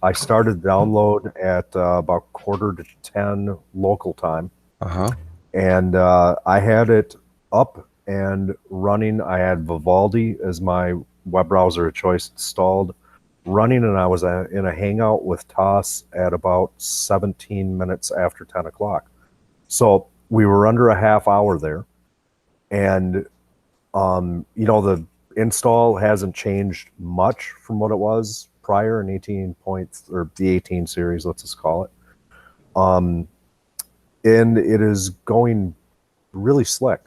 I started download at about 9:45 local time, and I had it up and running. I had Vivaldi as my web browser of choice installed, running, and I was in a hangout with Toss at about 17 minutes after 10 o'clock. So we were under a half hour there, and the install hasn't changed much from what it was prior in 18 points, or the 18 series, let's just call it. And it is going really slick.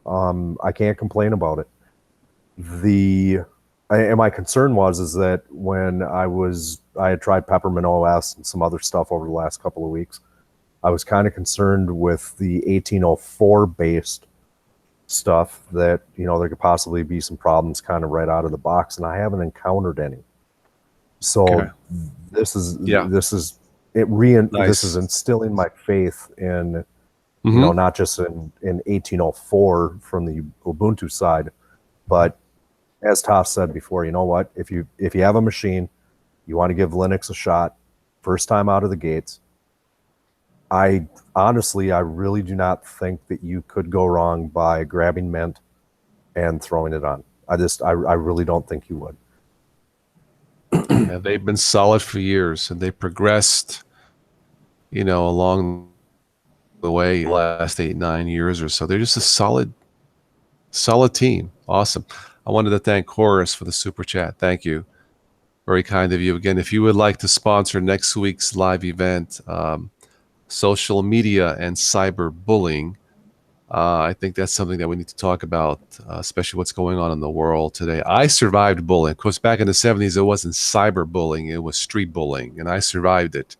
I can't complain about it. And my concern is that when I had tried Peppermint OS and some other stuff over the last couple of weeks, I was kind of concerned with the 1804 based stuff that, there could possibly be some problems kind of right out of the box, and I haven't encountered any. So this is instilling my faith in, not just in 1804 from the Ubuntu side, but as Toff said before, you know what? If you have a machine, you want to give Linux a shot, first time out of the gates, I really do not think that you could go wrong by grabbing Mint and throwing it on. I really don't think you would. Yeah, they've been solid for years, and they progressed, along the way the last 8-9 years or so. They're just a solid team. Awesome. I wanted to thank Horace for the super chat. Thank you. Very kind of you. Again, if you would like to sponsor next week's live event, social media and cyberbullying, I think that's something that we need to talk about, especially what's going on in the world today. I survived bullying. Of course, back in the 70s, it wasn't cyberbullying. It was street bullying, and I survived it.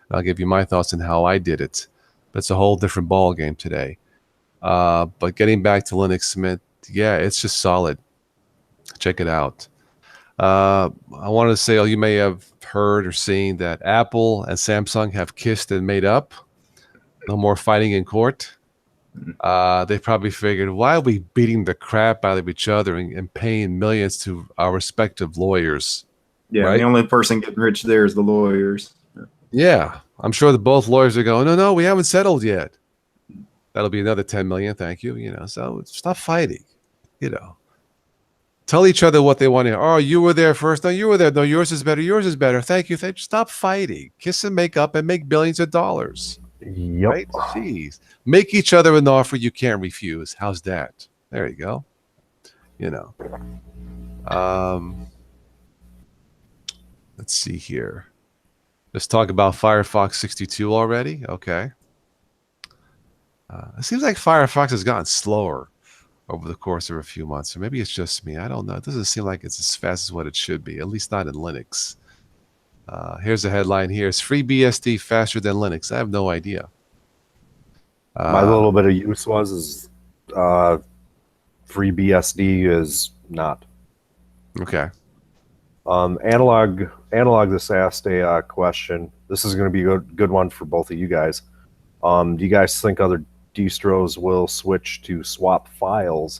I'll give you my thoughts on how I did it. But it's a whole different ball game today. But getting back to Linux Mint, it's just solid. Check it out. I wanted to say, you may have heard or seen that Apple and Samsung have kissed and made up. No more fighting in court. They probably figured, why are we beating the crap out of each other and paying millions to our respective lawyers? Yeah, right? The only person getting rich there is the lawyers. Yeah, I'm sure that both lawyers are going, no, we haven't settled yet. That'll be another 10 million, thank you. So stop fighting. Tell each other what they want to hear. Oh, you were there first. No, you were there. No, yours is better. Yours is better. Thank you. Stop fighting. Kiss and make up and make billions of dollars. Yep. Right? Jeez. Make each other an offer you can't refuse. How's that? There you go. You know. Let's see here. Let's talk about Firefox 62 already. Okay. It seems like Firefox has gotten slower over the course of a few months, or maybe it's just me. I don't know. It doesn't seem like it's as fast as what it should be, at least not in Linux. Here's a headline here. Is FreeBSD faster than Linux? I have no idea. My little bit of use is FreeBSD is not. Okay. Analog this asked a question. This is going to be a good one for both of you guys. Do you guys think other distros will switch to swap files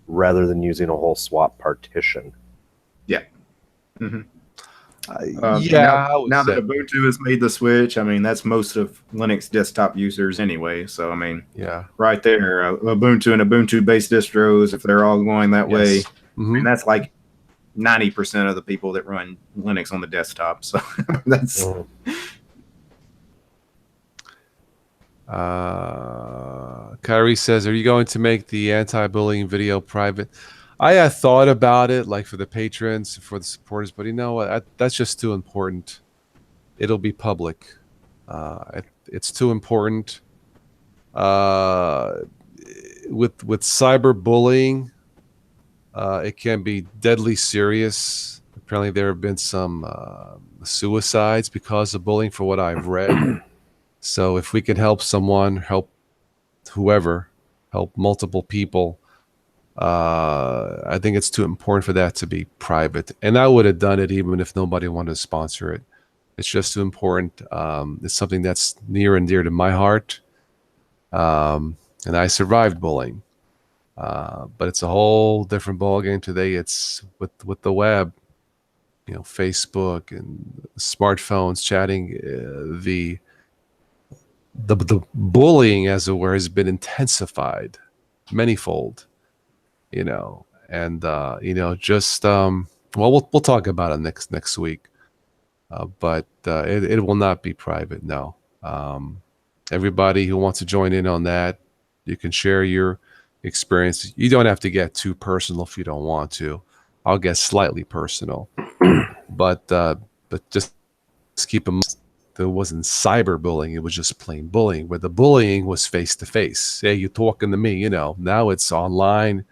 rather than using a whole swap partition? Yeah. Mm-hmm. Yeah. Now that Ubuntu has made the switch, I mean, that's most of Linux desktop users anyway. So, I mean, yeah, right there, Ubuntu and Ubuntu-based distros, if they're all going that way, I mean, that's like 90% of the people that run Linux on the desktop. So that's... Kyrie says, are you going to make the anti-bullying video private? I had thought about it, like for the patrons, for the supporters, but you know what? That's just too important. It'll be public. It's too important. With cyberbullying, it can be deadly serious. Apparently, there have been some suicides because of bullying, for what I've read. So if we can help someone, help whoever, help multiple people, I think it's too important for that to be private. And I would have done it even if nobody wanted to sponsor it. It's just too important. It's something that's near and dear to my heart. And I survived bullying. But it's a whole different ballgame today. It's with the web, you know, Facebook and smartphones, chatting, the bullying, as it were, has been intensified manyfold, you know, and you know, just well, we'll talk about it next week, but it will not be private. No, everybody who wants to join in on that, you can share your experience. You don't have to get too personal if you don't want to. I'll get slightly personal, but just keep in mind, there wasn't cyberbullying. It was just plain bullying, where the bullying was face-to-face. Hey, you're talking to me, you know. Now it's online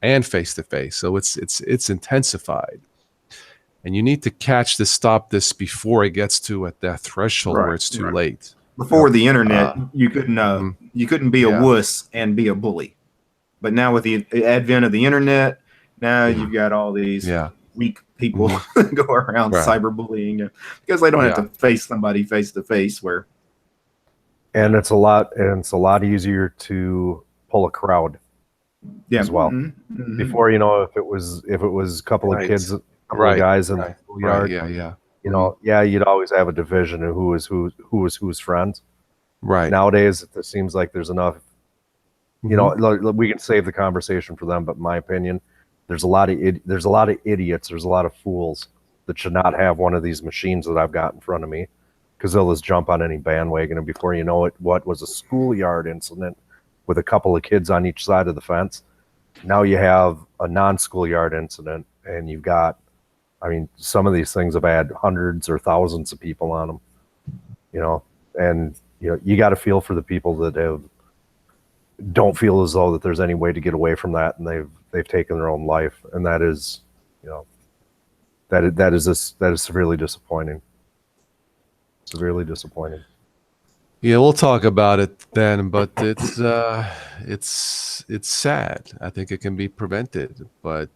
and face-to-face. So it's intensified. And you need to stop this before it gets to at that threshold where it's too late. Before the internet, you couldn't be a wuss and be a bully. But now with the advent of the internet, now you've got all these weak people go around cyberbullying because they don't have to face somebody face to face. And it's a lot easier to pull a crowd as well. Before, you know, if it was a couple of kids, a couple of guys in the schoolyard, you know, you'd always have a division of who was whose friends. Right. Nowadays, it seems like there's enough. You know, we can save the conversation for them, but in my opinion, there's a lot of idiots. There's a lot of fools that should not have one of these machines that I've got in front of me, because they'll just jump on any bandwagon, and before you know it, what was a schoolyard incident with a couple of kids on each side of the fence, now you have a non-schoolyard incident, and you've got, I mean, some of these things have had hundreds or thousands of people on them, you know, and you know, you got to feel for the people that don't feel as though that there's any way to get away from that, and they've taken their own life, and that is, you know, that is severely disappointing. Severely disappointing. Yeah, we'll talk about it then, but it's sad. I think it can be prevented, but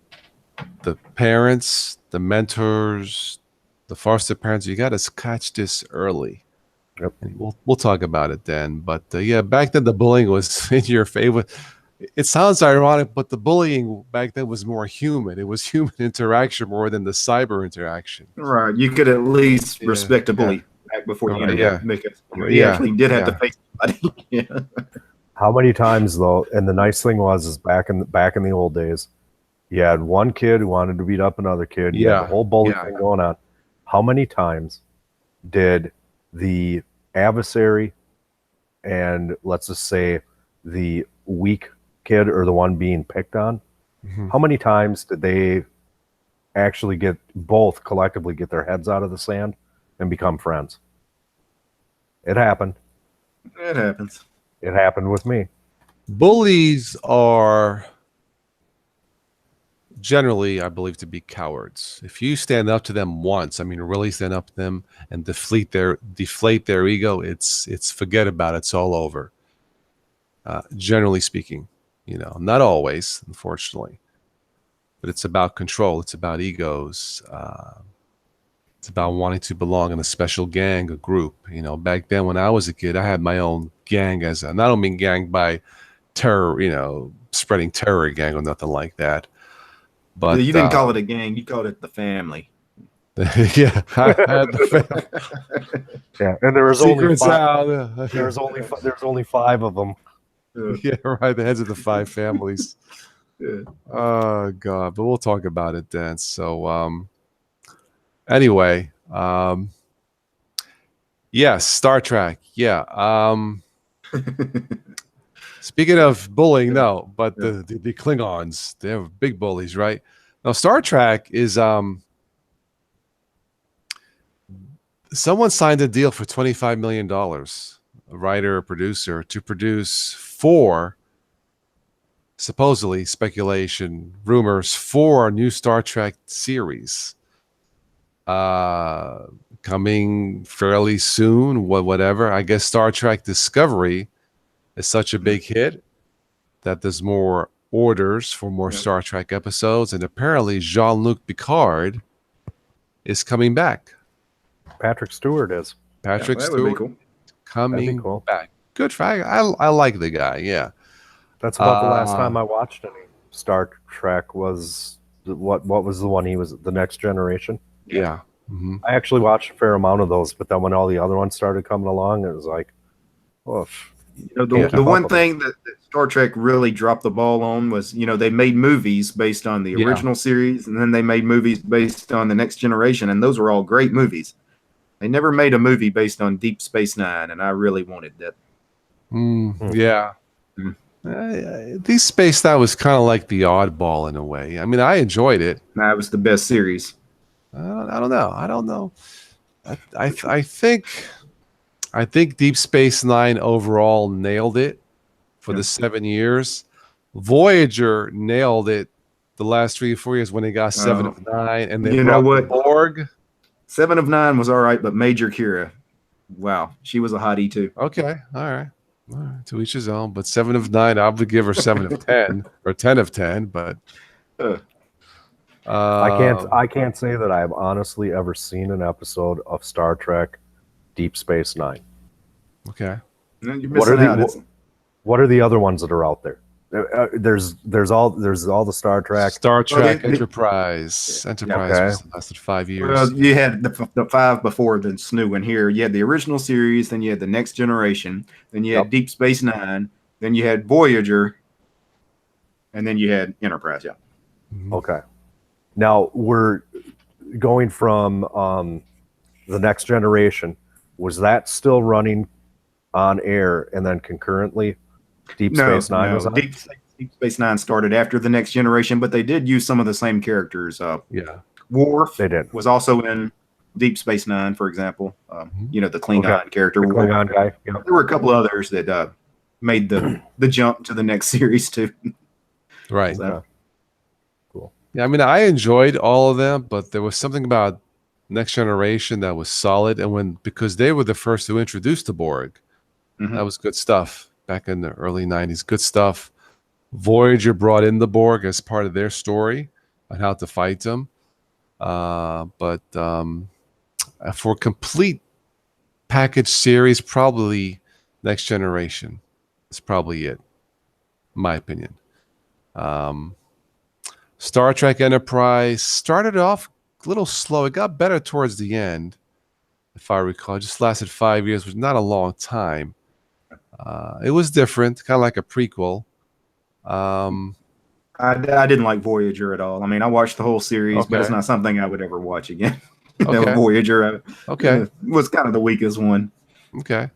the parents, the mentors, the foster parents, you got to catch this early. Yep. And we'll talk about it then. But yeah, back then the bullying was in your favor. It sounds ironic, but the bullying back then was more human. It was human interaction more than the cyber interaction. Right. You could at least respect a bully back before the internet, because you actually did have to face somebody. How many times though? And the nice thing was back in the old days, You had one kid who wanted to beat up another kid. You had the whole bully thing going on. How many times did the adversary and, let's just say, the weak kid or the one being picked on, how many times did they actually collectively get their heads out of the sand and become friends? It happened. It happens. It happened with me. Bullies are generally, I believe, to be cowards. If you stand up to them once, I mean, really stand up to them and deflate their ego, it's forget about it. It's all over. Generally speaking, not always, unfortunately, but it's about control. It's about egos. It's about wanting to belong in a special gang, a group. Back then when I was a kid, I had my own gang and I don't mean gang by terror, spreading terror gang or nothing like that. But you didn't call it a gang; you called it the family. Yeah, I had the family. Yeah, and there was Secrets only out. There's only 5 of them. Yeah, right. The heads of the 5 families. Yeah. Oh God, but we'll talk about it then. So, anyway, yes, Star Trek. Yeah. Speaking of bullying, no, but the Klingons, they're big bullies, right? Now, Star Trek is someone signed a deal for $25 million, a writer, a producer, to produce 4, supposedly speculation, rumors, 4 new Star Trek series. Coming fairly soon, whatever. I guess Star Trek Discovery is such a big hit that there's more orders for more Star Trek episodes, and apparently Jean-Luc Picard is coming back. Patrick Stewart is. Patrick that Stewart would be cool. coming back. Good for I like the guy. Yeah, that's about the last time I watched any Star Trek. Was what was the one he was? The Next Generation. Yeah. Mm-hmm. I actually watched a fair amount of those, but then when all the other ones started coming along, it was like, oof. The one thing that Star Trek really dropped the ball on was, they made movies based on the original series, and then they made movies based on the Next Generation, and those were all great movies. They never made a movie based on Deep Space Nine, and I really wanted that. Yeah. Deep Space Nine was kind of like the oddball in a way. I mean, I enjoyed it. That was the best series. I don't know. I think Deep Space Nine overall nailed it for the 7 years. Voyager nailed it the last 3 or 4 years when they got 7 of 9, and they brought the Borg. 7 of 9 was all right, but Major Kira, wow, she was a hottie too. Okay, all right, to each his own. But 7 of 9, I would give her 7 of 10 or 10 of 10. But I can't say that I've honestly ever seen an episode of Star Trek Deep Space Nine. Okay. What are the other ones that are out there? There's all the Star Trek. Enterprise. Enterprise lasted 5 years. Well, you had the 5 before the new one here. You had the original series, then you had the Next Generation, then you had Deep Space Nine, then you had Voyager, and then you had Enterprise. Yeah. Mm-hmm. Okay. Now we're going from the Next Generation. Was that still running on air, and then concurrently Deep Space Nine was on? Deep Space Nine started after the Next Generation, but they did use some of the same characters. Worf was also in Deep Space Nine, for example. The Klingon character. The Klingon guy. Yep. There were a couple others that made the jump to the next series too. Right. So. Cool. Yeah, I mean, I enjoyed all of them, but there was something about Next Generation that was solid, and because they were the first to introduce the Borg, that was good stuff back in the early 90s. Good stuff. Voyager brought in the Borg as part of their story on how to fight them. But for complete package series, probably Next Generation is probably it, in my opinion. Star Trek Enterprise started off a little slow. It got better towards the end, if I recall. It just lasted 5 years, which was not a long time. It was different, kind of like a prequel. I didn't like Voyager at all. I mean, I watched the whole series, but it's Okay. not something I would ever watch again. Okay. Voyager Okay. was kind of the weakest one. Okay.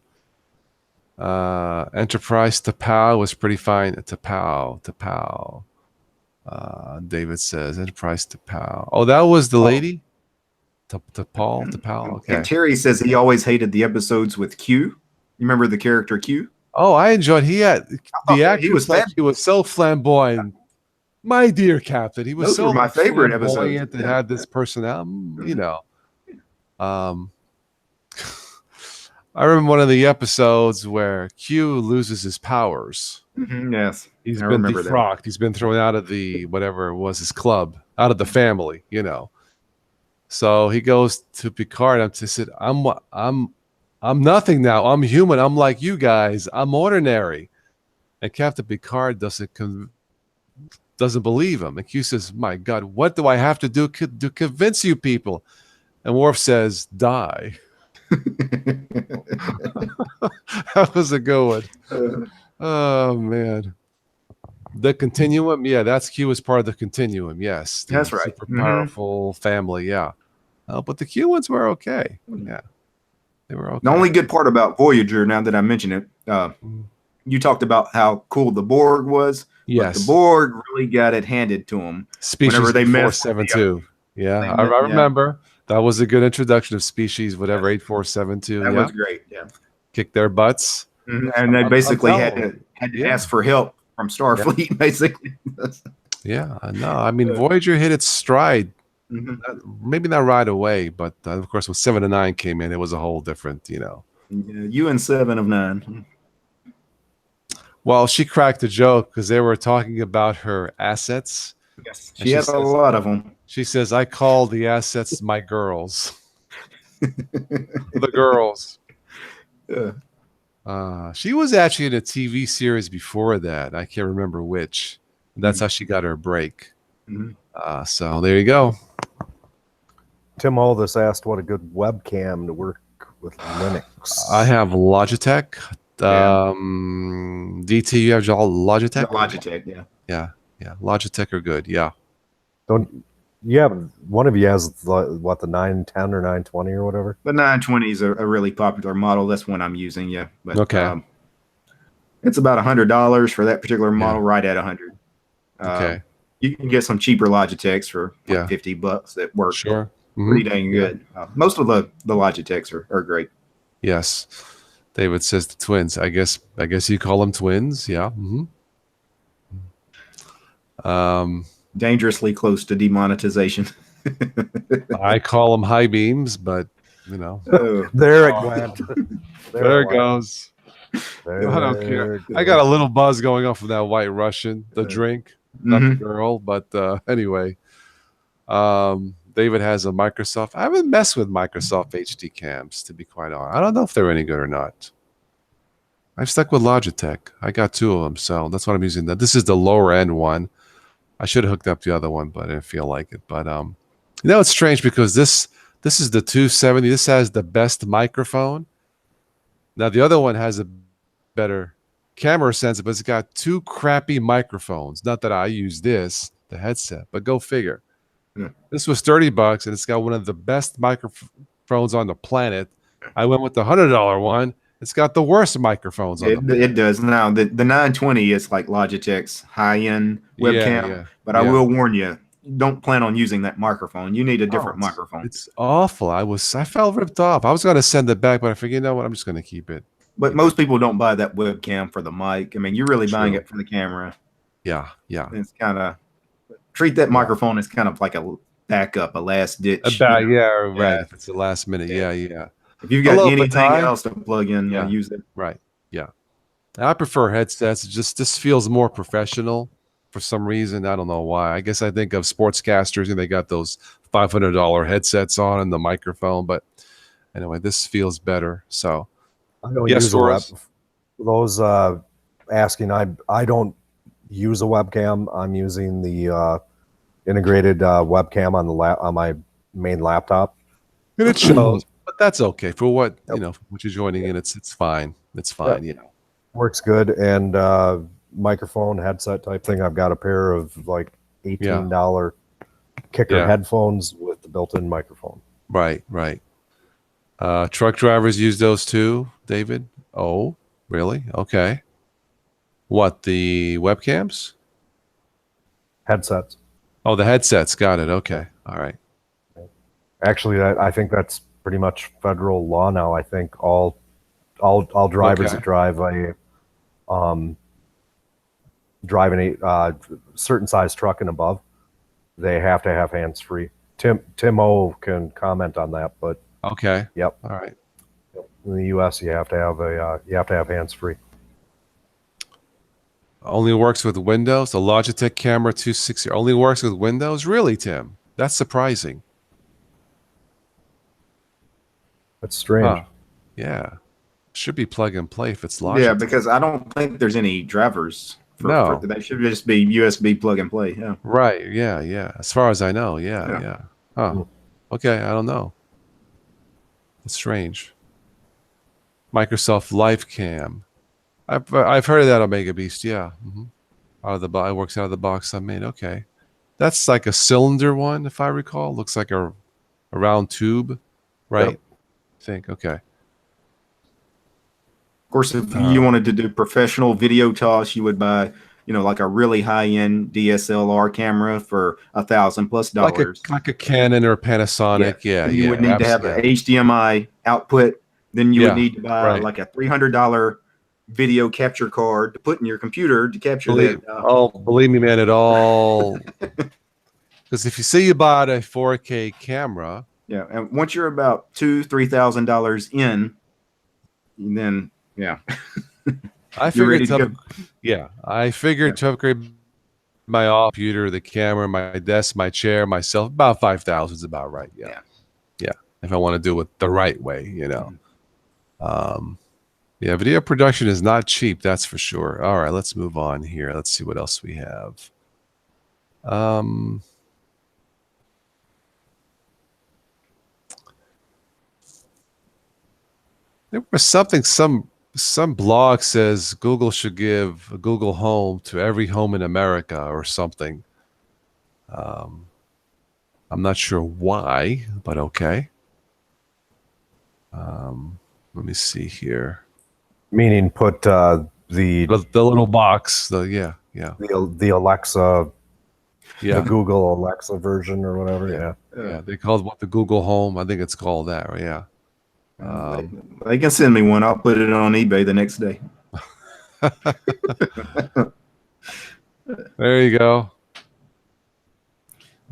Enterprise T'Pau was pretty fine. T'Pau. David says Enterprise T'Pau. Oh, that was the lady? T'Pau. Okay. And Terry says he always hated the episodes with Q. You remember the character Q? Oh, I enjoyed. He He was he was so flamboyant. My dear Captain, he was Those so were my favorite flamboyant episodes. and had this personality. You know, I remember one of the episodes where Q loses his powers. Yes, He's I been remember that. defrocked. He's been thrown out of the whatever it was, his club, out of the family. You know, so he goes to Picard and said, I'm nothing now. I'm human. I'm like you guys. I'm ordinary." And Captain Picard doesn't believe him. And Q says, "My God, what do I have to do to convince you people?" And Worf says, "Die." That was a good one. Oh man, the Continuum. Yeah, that's Q as part of the Continuum. Yes, the That's right. Super powerful family. Yeah, but the Q ones were okay. Yeah, they were okay. The only good part about Voyager, now that I mention it, you talked about how cool the Borg was. Yes, but the Borg really got it handed to them. Species whenever they 8472. Yeah, I remember. That was a good introduction of species, whatever, 8472. That was great. Yeah. Kick their butts. And they basically had to ask for help from Starfleet, basically. Yeah, no, I mean, Voyager hit its stride. Maybe not right away, but of course, when 7 and 9 came in, it was a whole different, you know. You and 7 of 9. Well, she cracked a joke because they were talking about her assets. Yes, she has a lot of them. She says, "I call the assets my girls." The girls. She was actually in a TV series before that. I can't remember which. That's how she got her break. So there you go. Tim Aldis asked what a good webcam to work with Linux. I have Logitech. DT, you have Logitech? Logitech, yeah. Yeah. Logitech are good. Yeah. One of you has the 910 or 920 or whatever? The 920 is a really popular model. That's one I'm using, yeah. But, okay. It's about $100 for that particular model, right at $100. Okay. You can get some cheaper Logitechs for like $50 that work pretty dang good. Most of the Logitechs are great. Yes. David says the twins. I guess you call them twins. Yeah. Dangerously close to demonetization. I call them high beams, but you know. There it went. There it goes. I don't care. I got a little buzz going off of that White Russian, the drink, not the girl. But anyway, David has a Microsoft. I haven't messed with Microsoft HD cams, to be quite honest. I don't know if they're any good or not. I've stuck with Logitech. I got 2 of them, so that's what I'm using. This is the lower end one. I should have hooked up the other one, but I didn't feel like it. But it's strange because this is the 270. This has the best microphone. Now the other one has a better camera sensor, but it's got 2 crappy microphones. Not that I use the headset, but go figure. This was $30 and it's got one of the best microphones on the planet. I went with the $100 one. It's got the worst microphones on it does. Now the 920 is like Logitech's high-end webcam, but I will warn you, don't plan on using that microphone. You need a different microphone. It's awful. I felt ripped off. I was going to send it back, but I figured, you know what, I'm just going to keep it. But most people don't buy that webcam for the mic. I mean, you're really buying it for the camera. Yeah. It's kind of treat that microphone as kind of like a backup, a last ditch. Right. If it's the last minute. Yeah. If you've got anything else to plug in, use it. Right. Yeah. I prefer headsets. This feels more professional for some reason. I don't know why. I guess I think of sportscasters and they got those $500 headsets on and the microphone. But anyway, this feels better. So I don't use those asking. I don't use a webcam. I'm using the integrated webcam on my main laptop. And it shows. But that's okay for what what you're joining in. It's fine. It's fine. Works good, and microphone headset type thing. I've got a pair of like $18 kicker headphones with the built-in microphone. Right. Truck drivers use those too, David? Oh, really? Okay. What, the webcams? Headsets. Oh, the headsets. Got it. Okay. All right. Actually, I think that's pretty much federal law now. I think all drivers that drive driving a certain size truck and above, they have to have hands free. Tim O can comment on that, but okay. Yep. All right. In the U.S., you have to have hands free. Only works with Windows. The Logitech Camera 260 only works with Windows. Really, Tim? That's surprising. That's strange. Huh. Yeah. Should be plug and play if it's Logitech. Yeah, because I don't think there's any drivers. No. They should just be USB plug and play. Yeah. Right. Yeah. As far as I know. Yeah. Huh. Okay. I don't know. That's strange. Microsoft Lifecam. I've heard of that Omega Beast. Yeah. Out of the box, it works out of the box. I mean, okay. That's like a cylinder one, if I recall. Looks like a round tube, right? Yep. I think. Okay. Of course, if you wanted to do professional video toss, you would buy, like a really high-end DSLR camera for $1,000+. Like a Canon or Panasonic. Yeah. You would need to have an HDMI output. Then you would need to buy like a $300 video capture card to put in your computer to capture that. Believe me, man, it all. Because if you say you bought a 4K camera. Yeah, and once you're about $2,000-$3,000 in, then I figured to upgrade my computer, the camera, my desk, my chair, myself, about 5,000 is about right. Yeah. If I want to do it the right way, video production is not cheap, that's for sure. All right, let's move on here. Let's see what else we have. There was something, some blog says Google should give a Google Home to every home in America or something. I'm not sure why, but okay. Let me see here. Meaning put the little box. The Alexa, the Google Alexa version or whatever. Yeah. They called what the Google Home. I think it's called that. Right? Yeah. They can send me one. I'll put it on eBay the next day. There you go.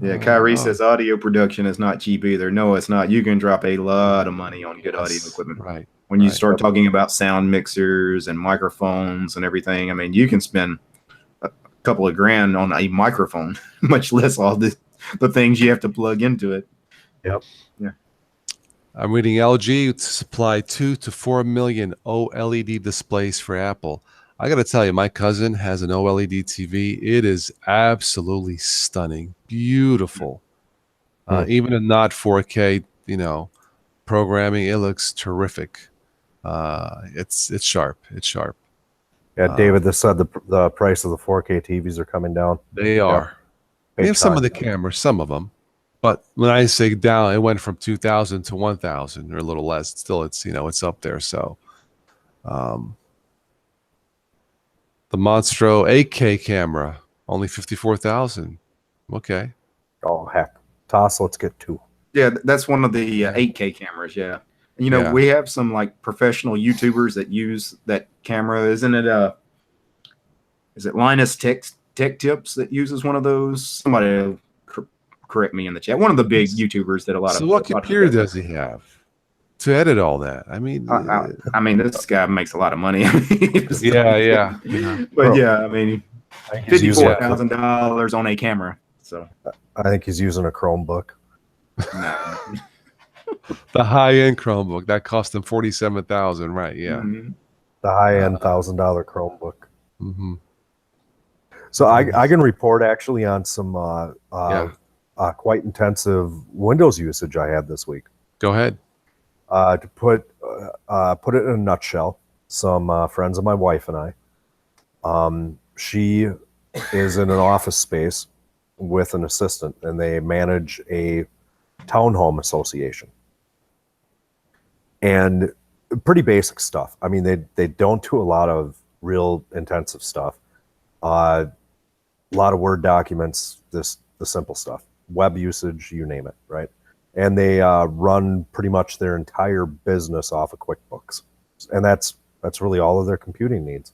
Yeah, Kyrie says audio production is not cheap either. No, it's not. You can drop a lot of money on good audio equipment. Right. When you start talking about sound mixers and microphones and everything, I mean, you can spend a couple of grand on a microphone, much less all the things you have to plug into it. Yep. Yeah. I'm reading LG to supply 2 to 4 million OLED displays for Apple. I got to tell you, my cousin has an OLED TV. It is absolutely stunning, beautiful. Even in not 4K, programming, it looks terrific. It's sharp. It's sharp. Yeah, David, this said the price of the 4K TVs are coming down. They are. We have some of the cameras, some of them. But when I say down, it went from 2,000 to 1,000 or a little less. Still, it's it's up there. So, the Monstro 8K camera only 54,000. Okay. Oh heck, toss. Let's get 2. Yeah, that's one of the 8K cameras. Yeah, and, we have some like professional YouTubers that use that camera. Isn't it? Is it Linus Tech Tips that uses one of those? Somebody correct me in the chat. One of the big YouTubers that a lot of. So what computer does he have to edit all that? I mean, this guy makes a lot of money. Yeah. But I mean, $54,000 on a camera. So I think he's using a Chromebook. No. The high-end Chromebook that cost him $47,000, right? Yeah. Mm-hmm. The high-end $1,000 Chromebook. Mm-hmm. So I can report actually on some quite intensive Windows usage I had this week. Go ahead. To put it in a nutshell, some friends of my wife and I She is in an office space with an assistant, and they manage a townhome association. And pretty basic stuff. I mean, they don't do a lot of real intensive stuff. A lot of Word documents, the simple stuff, web usage, you name it, right? And they run pretty much their entire business off of QuickBooks, and that's really all of their computing needs.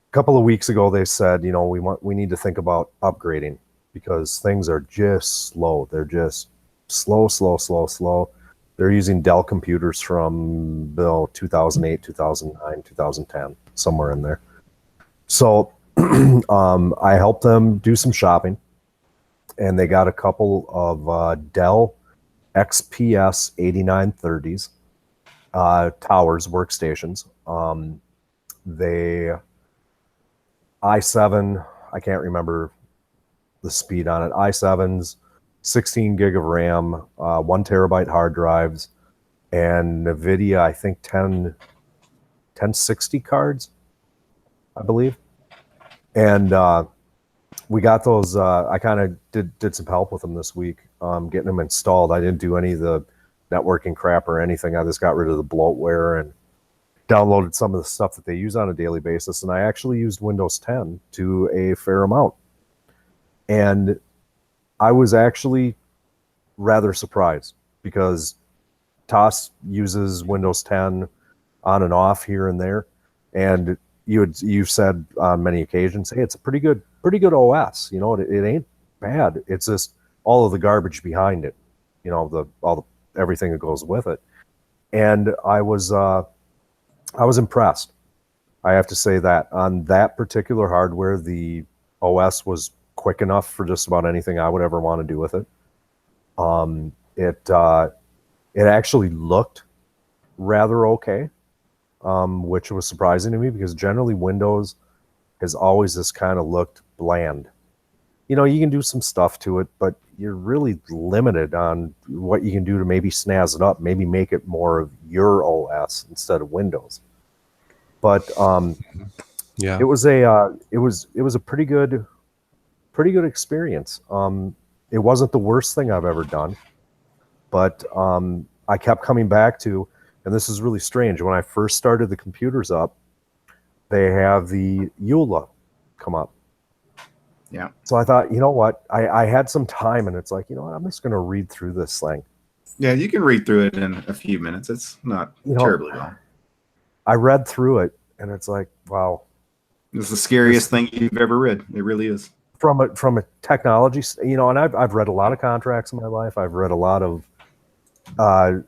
A couple of weeks ago, they said, we need to think about upgrading because things are just slow. They're just slow. They're using Dell computers from 2008, 2009, 2010, somewhere in there. So I helped them do some shopping, and they got a couple of Dell XPS 8930s, towers, workstations. They i7, I can't remember the speed on it, i7s, 16 gig of RAM, 1 terabyte hard drives, and NVIDIA, I think 1060 cards, I believe. And we got those. I kind of did some help with them this week, getting them installed. I didn't do any of the networking crap or anything. I just got rid of the bloatware and downloaded some of the stuff that they use on a daily basis. And I actually used Windows 10 to a fair amount. And I was actually rather surprised because Toss uses Windows 10 on and off here and there. And you've said on many occasions, hey, it's a pretty good OS. It ain't bad. It's just all of the garbage behind it, everything that goes with it. And I was impressed. I have to say that on that particular hardware, the OS was quick enough for just about anything I would ever want to do with it. It actually looked rather okay, which was surprising to me because generally Windows has always just kind of looked bland. You can do some stuff to it, but you're really limited on what you can do to maybe snazz it up, maybe make it more of your OS instead of Windows. But yeah, it was a pretty good experience. It wasn't the worst thing I've ever done, but I kept coming back to, and this is really strange. When I first started the computers up, they have the EULA come up. Yeah. So I thought, you know what? I had some time, and it's like, I'm just going to read through this thing. Yeah, you can read through it in a few minutes. It's not terribly long. I read through it, and it's like, wow. It's the scariest thing you've ever read. It really is. From a technology, and I've read a lot of contracts in my life. I've read a lot of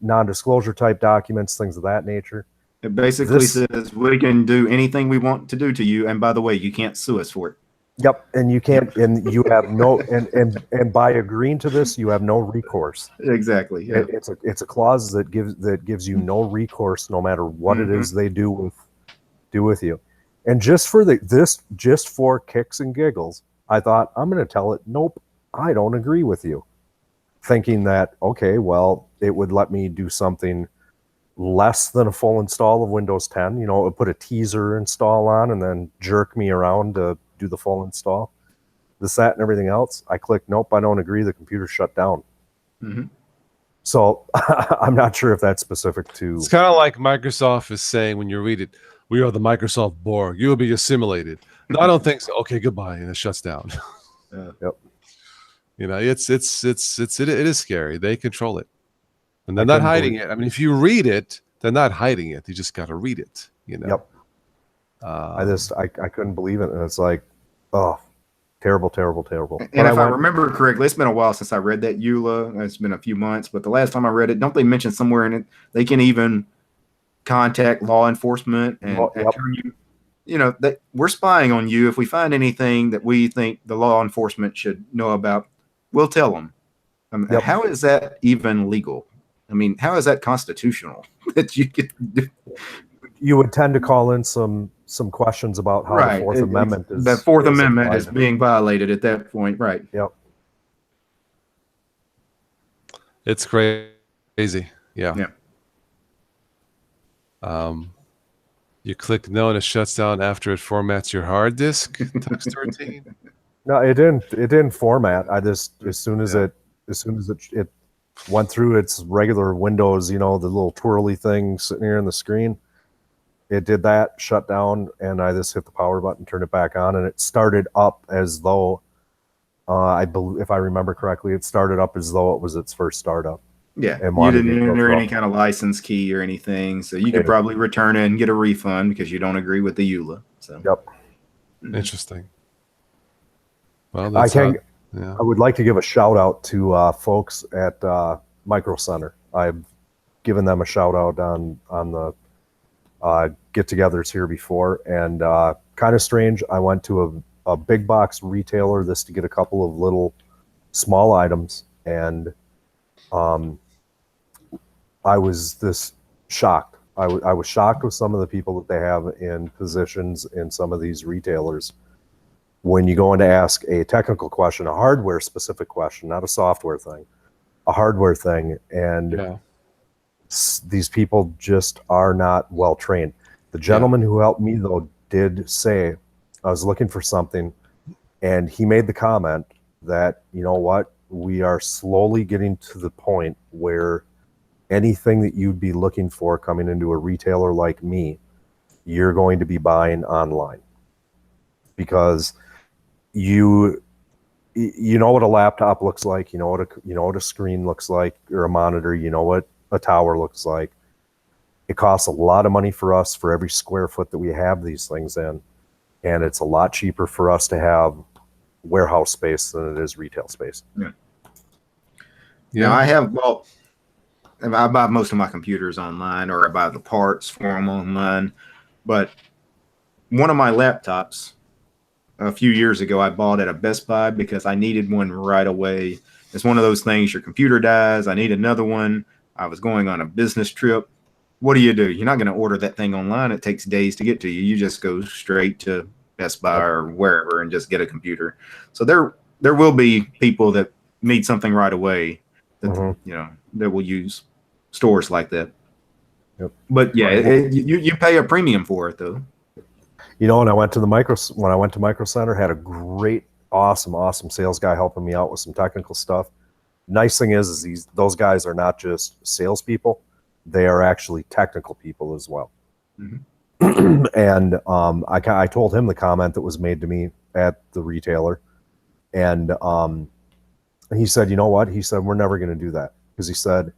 non-disclosure type documents, things of that nature. It basically says we can do anything we want to do to you, and by the way, you can't sue us for it. Yep, and you can't, and you have no, and by agreeing to this, you have no recourse. Exactly. Yeah. It's a clause that gives you no recourse, no matter what it is they do with you. And just for kicks and giggles, I thought, I'm going to tell it, nope, I don't agree with you. Thinking that, okay, well, it would let me do something less than a full install of Windows 10. It would put a teaser install on and then jerk me around to do the full install. That, and everything else. I clicked, nope, I don't agree. The computer shut down. Mm-hmm. So I'm not sure if that's specific to... It's kind of like Microsoft is saying when you read it, we are the Microsoft Borg. You will be assimilated. No, I don't think so. Okay, goodbye, and it shuts down. Yep. It is scary. They control it, and they're not hiding it. I mean, if you read it, they're not hiding it. You just got to read it. Yep. I couldn't believe it, and it's like, oh, terrible. And if I remember correctly, it's been a while since I read that EULA. It's been a few months, but the last time I read it, don't they mention somewhere in it they can even contact law enforcement and turn you, that we're spying on you. If we find anything that we think the law enforcement should know about, we'll tell them. How is that even legal? I mean, how is that constitutional that you could do? You would tend to call in some questions about how the Fourth Amendment is... The Fourth Amendment is being violated at that point, right? Yep. It's crazy. Yeah. You click no and it shuts down after it formats your hard disk. Tux 13. No, it didn't. It didn't format. I just as soon as it went through its regular Windows, the little twirly thing sitting here on the screen, it did that, shut down, and I just hit the power button, turned it back on, and it started up as though I believe, if I remember correctly, it started up as though it was its first startup. Yeah, And you didn't enter any kind of license key or anything, so you could probably return it and get a refund because you don't agree with the EULA. So, yep. Interesting. Well, I that's would like to give a shout out to folks at Micro Center. I've given them a shout out on the get-togethers here before, and kind of strange. I went to a big box retailer to get a couple of little small items, and I was shocked. I was shocked with some of the people that they have in positions in some of these retailers. When you go in to ask a technical question, a hardware specific question, not a software thing, a hardware thing, and these people just are not well trained. The gentleman who helped me though did say, I was looking for something, and he made the comment that, you know what, we are slowly getting to the point where anything that you'd be looking for coming into a retailer like me, you're going to be buying online, because you know what a laptop looks like, you know what a screen looks like, or a monitor, you know what a tower looks like. It costs a lot of money for us for every square foot that we have these things in, and it's a lot cheaper for us to have warehouse space than it is retail space. Yeah. Now I buy most of my computers online, or I buy the parts for them online. But one of my laptops a few years ago, I bought at a Best Buy because I needed one right away. It's one of those things, your computer dies, I need another one. I was going on a business trip. What do? You're not going to order that thing online. It takes days to get to you. You just go straight to Best Buy or wherever and just get a computer. So there will be people that need something right away that that will use stores like that. Yep. But yeah, you pay a premium for it though. And I went to Micro Center, had a great, awesome sales guy helping me out with some technical stuff. Nice thing is those guys are not just salespeople; they are actually technical people as well. Mm-hmm. And I told him the comment that was made to me at the retailer, and he said, "You know what?" He said, "We're never going to do that," because he said,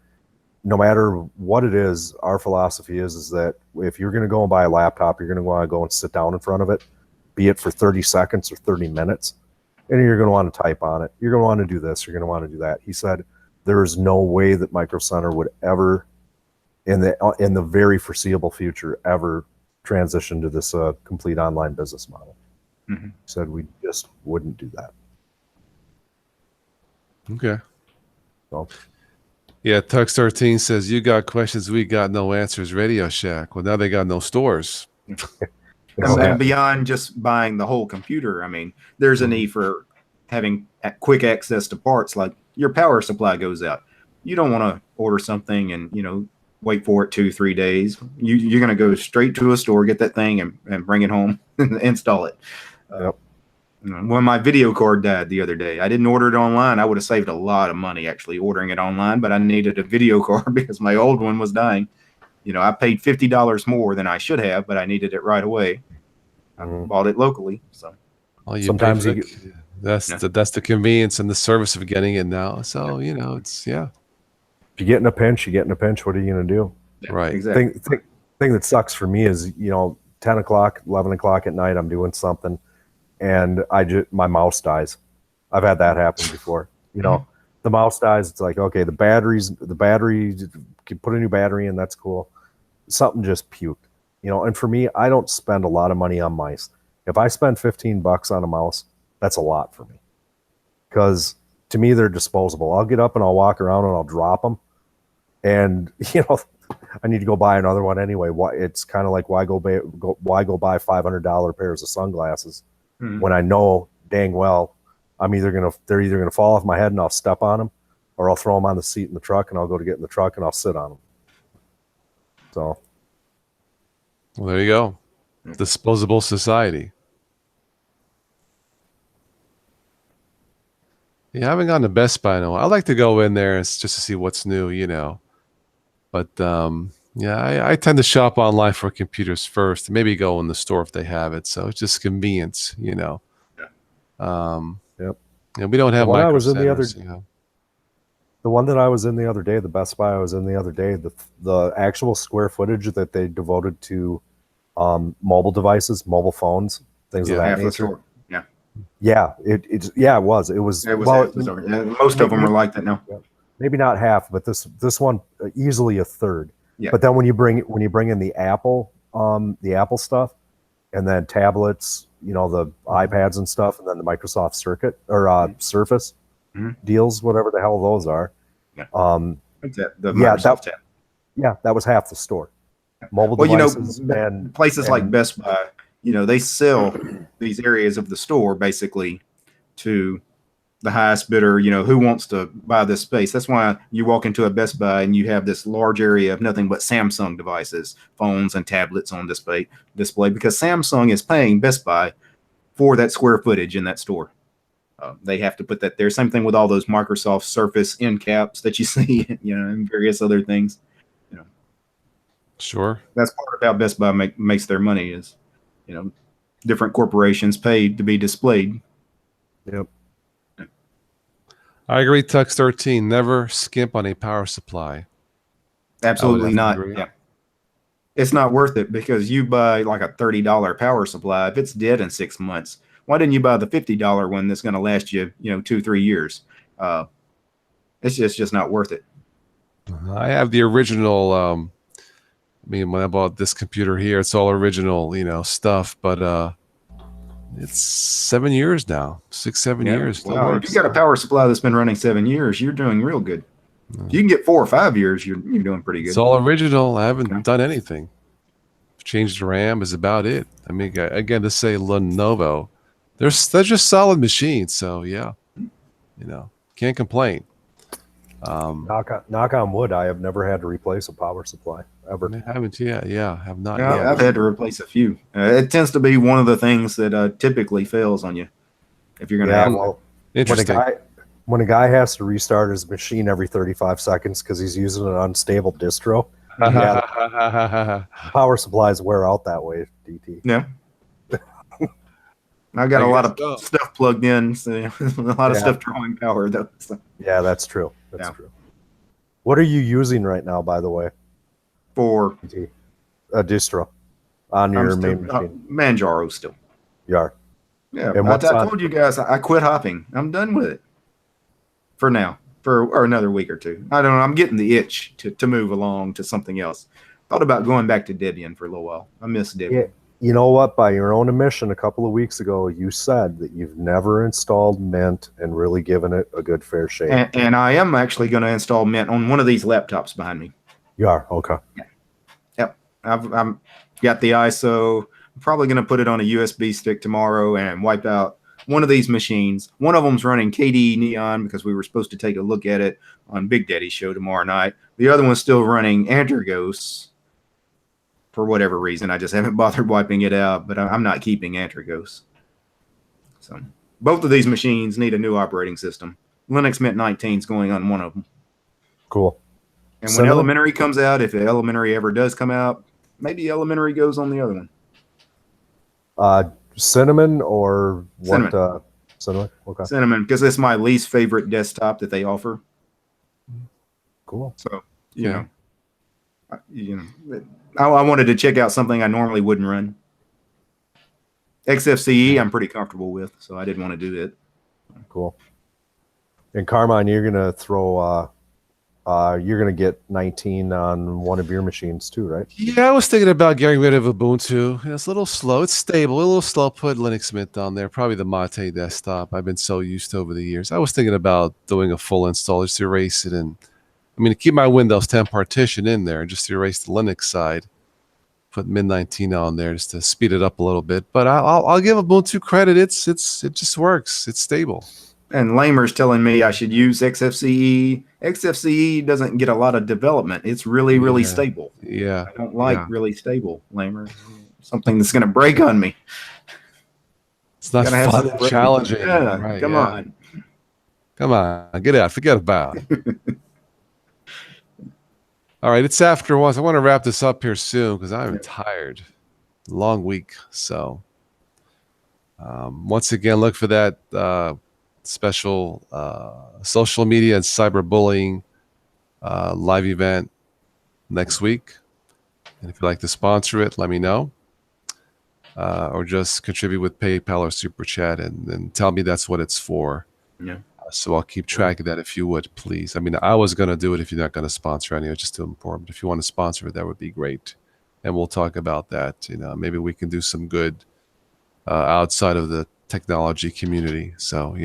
no matter what it is, our philosophy is that if you're going to go and buy a laptop, you're going to want to go and sit down in front of it, be it for 30 seconds or 30 minutes, and you're going to want to type on it. You're going to want to do this. You're going to want to do that. He said there is no way that Micro Center would ever, in the very foreseeable future, ever transition to this complete online business model. Mm-hmm. He said we just wouldn't do that. Okay. So. Yeah, Tux 13 says, you got questions, we got no answers, Radio Shack. Well, now they got no stores. And beyond just buying the whole computer, I mean, there's a need for having quick access to parts. Like your power supply goes out. You don't want to order something and, wait for it 2-3 days. You're going to go straight to a store, get that thing and bring it home and install it. Yep. When my video card died the other day, I didn't order it online. I would have saved a lot of money actually ordering it online, but I needed a video card because my old one was dying. I paid $50 more than I should have, but I needed it right away. I bought it locally. So sometimes that's the convenience and the service of getting it now. So, it's, If you get in a pinch, What are you going to do? Yeah, right. Exactly. Thing that sucks for me is, 10 o'clock, 11 o'clock at night, I'm doing something, and my mouse dies. I've had that happen before. The mouse dies. It's like, okay, the battery, can put a new battery in. That's cool. Something just puked, and for me, I don't spend a lot of money on mice. If I spend $15 on a mouse, that's a lot for me, because to me, they're disposable. I'll get up and I'll walk around and I'll drop them, and I need to go buy another one anyway. It's kind of like why go buy $500 pairs of sunglasses when I know dang well they're either gonna fall off my head and I'll step on them, or I'll throw them on the seat in the truck and I'll go to get in the truck and I'll sit on them. So Well, there you go. Disposable society. Yeah, I haven't gone to Best Buy in a while. I like to go in there just to see what's new, you know. But yeah, I tend to shop online for computers first, maybe go in the store if they have it. So it's just convenience, you know. Yep. And we don't have The one I micro was in the other, centers, you know. the one that I was in the other day, the Best Buy I was in the other day, the actual square footage that they devoted to mobile devices, mobile phones, things of Yeah. that Half the nature. store. Yeah. Yeah, it was. It was. It was Well, half the store. Yeah, most of them are like that now. maybe not half, but this one easily a third. Yeah. But then when you bring in the Apple stuff, and then tablets, you know, the iPads and stuff, and then the Microsoft Circuit or Surface Mhm. deals, whatever the hell those are. Yeah. Um, What's that? The yeah, Microsoft tab. yeah, that was half the store. Mobile Well, devices and places like Best Buy, they sell these areas of the store basically to the highest bidder, who wants to buy this space. That's why you walk into a Best Buy and you have this large area of nothing but Samsung devices, phones and tablets on display because Samsung is paying Best Buy for that square footage in that store. They have to put that there. Same thing with all those Microsoft Surface end caps that you see, and various other things. Sure. That's part of how Best Buy makes their money is, different corporations paid to be displayed. Yep. I agree, Tux 13. Never skimp on a power supply. Absolutely not. Agree. Yeah. It's not worth it because you buy like a $30 power supply. If it's dead in 6 months, why didn't you buy the $50 one that's going to last you, 2-3 years? It's just not worth it. I have the original. When I bought this computer here, it's all original, stuff. But it's 7 years now, 6-7 years. Still Wow. If works. you got a power supply that's been running 7 years, you're doing real good. If you can get 4 or 5 years, you're doing pretty good. It's all original. I haven't done anything. Changed the RAM is about it. I mean, again, to say Lenovo, they're just solid machines. So yeah, can't complain. Knock on wood. I have never had to replace a power supply ever. I haven't yet. Yeah, have not Yeah, yet. I've had to replace a few. It tends to be one of the things that typically fails on you if you're going to have. Well, Interesting. when a guy has to restart his machine every 35 seconds because he's using an unstable distro, power supplies wear out that way, DT. Yeah. I've got a lot of stuff plugged in, so a lot of stuff drawing power though. So. Yeah, that's true. That's true. What are you using right now, by the way? For a distro on your main machine? Manjaro still. You are. Yeah, I told you guys I quit hopping. I'm done with it for now, or another week or two. I don't know. I'm getting the itch to move along to something else. Thought about going back to Debian for a little while. I miss Debian. Yeah. You know what? By your own admission, a couple of weeks ago, you said that you've never installed Mint and really given it a good fair shake. And I am actually going to install Mint on one of these laptops behind me. You are? Okay. Yeah. Yep. I've got the ISO. I'm probably going to put it on a USB stick tomorrow and wipe out one of these machines. One of them's running Kde Neon because we were supposed to take a look at it on Big Daddy's show tomorrow night. The other one's still running Antergos. For whatever reason, I just haven't bothered wiping it out, but I'm not keeping Antergos. So both of these machines need a new operating system. Linux Mint 19 is going on one of them. Cool. And when Elementary comes out, if Elementary ever does come out, maybe Elementary goes on the other one. Cinnamon or what? Cinnamon. Cinnamon? Okay. Cinnamon, because it's my least favorite desktop that they offer. Cool. So, I wanted to check out something I normally wouldn't run. XFCE, I'm pretty comfortable with, so I didn't want to do it. Cool. And Carmine, you're gonna throw. You're gonna get 19 on one of your machines too, right? Yeah, I was thinking about getting rid of Ubuntu. It's a little slow. It's stable. A little slow. Put Linux Mint on there. Probably the Mate desktop. I've been so used to over the years. I was thinking about doing a full install, just erase it and. To keep my Windows 10 partition in there and just erase the Linux side, put Mint 19 on there just to speed it up a little bit. But I'll give Ubuntu credit. It just works. It's stable. And Lamer's telling me I should use XFCE. XFCE doesn't get a lot of development. It's really Yeah. stable. Yeah. I don't like Yeah. really stable, Lamer. Something that's going to break on me. It's not Gotta have fun some and break. challenging. Yeah, Right. come Yeah. on. Come on. Get out. Forget about it. All right. It's after once. I want to wrap this up here soon because I'm tired. Long week. So once again, look for that special social media and cyberbullying live event next week. And if you'd like to sponsor it, let me know. Or just contribute with PayPal or Super Chat and tell me that's what it's for. Yeah. So I'll keep track of that if you would, please. I mean, I was going to do it if you're not going to sponsor anyway, just to inform. But if you want to sponsor it, that would be great. And we'll talk about that. Maybe we can do some good outside of the technology community. So,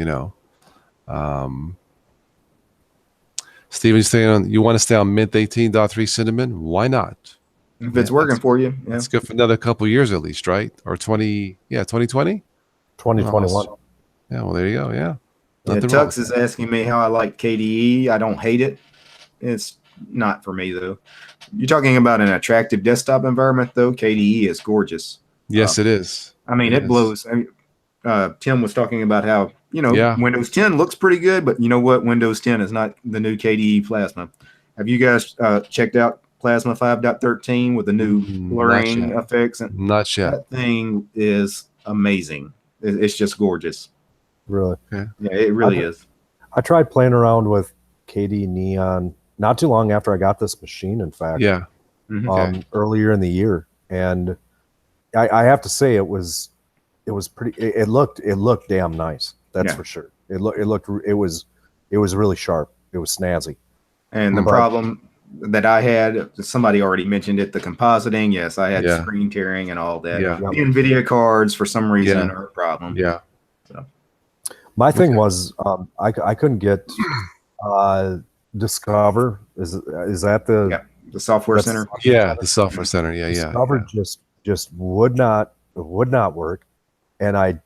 Steven, you want to stay on Mint 18.3 Cinnamon? Why not? If it's working for you, yeah. It's good for another couple years at least, right? Or 2020? 2021. Yeah, well, there you go. Yeah. Yeah, Nothing wrong. Tux is asking me how I like KDE. I don't hate it. It's not for me, though. You're talking about an attractive desktop environment, though. KDE is gorgeous. Yes, it is. I mean, it blows. Tim was talking about how, Windows 10 looks pretty good, but you know what? Windows 10 is not the new KDE Plasma. Have you guys checked out Plasma 5.13 with the new blurring effects? And not yet. That thing is amazing. It's just gorgeous. Really? Okay. Yeah, it really is. I tried playing around with Kde Neon not too long after I got this machine, in fact. Yeah. Earlier in the year. And I have to say it was pretty, it looked damn nice. That's for sure. It was really sharp. It was snazzy. And the problem that I had, somebody already mentioned it, the compositing. Yes, I had screen tearing and all that. Yeah. The NVIDIA cards, for some reason, are a problem. Yeah. So. My thing was, I couldn't get Discover. Is that the software center? Yeah, the software center. Yeah, Discover just would not work, and I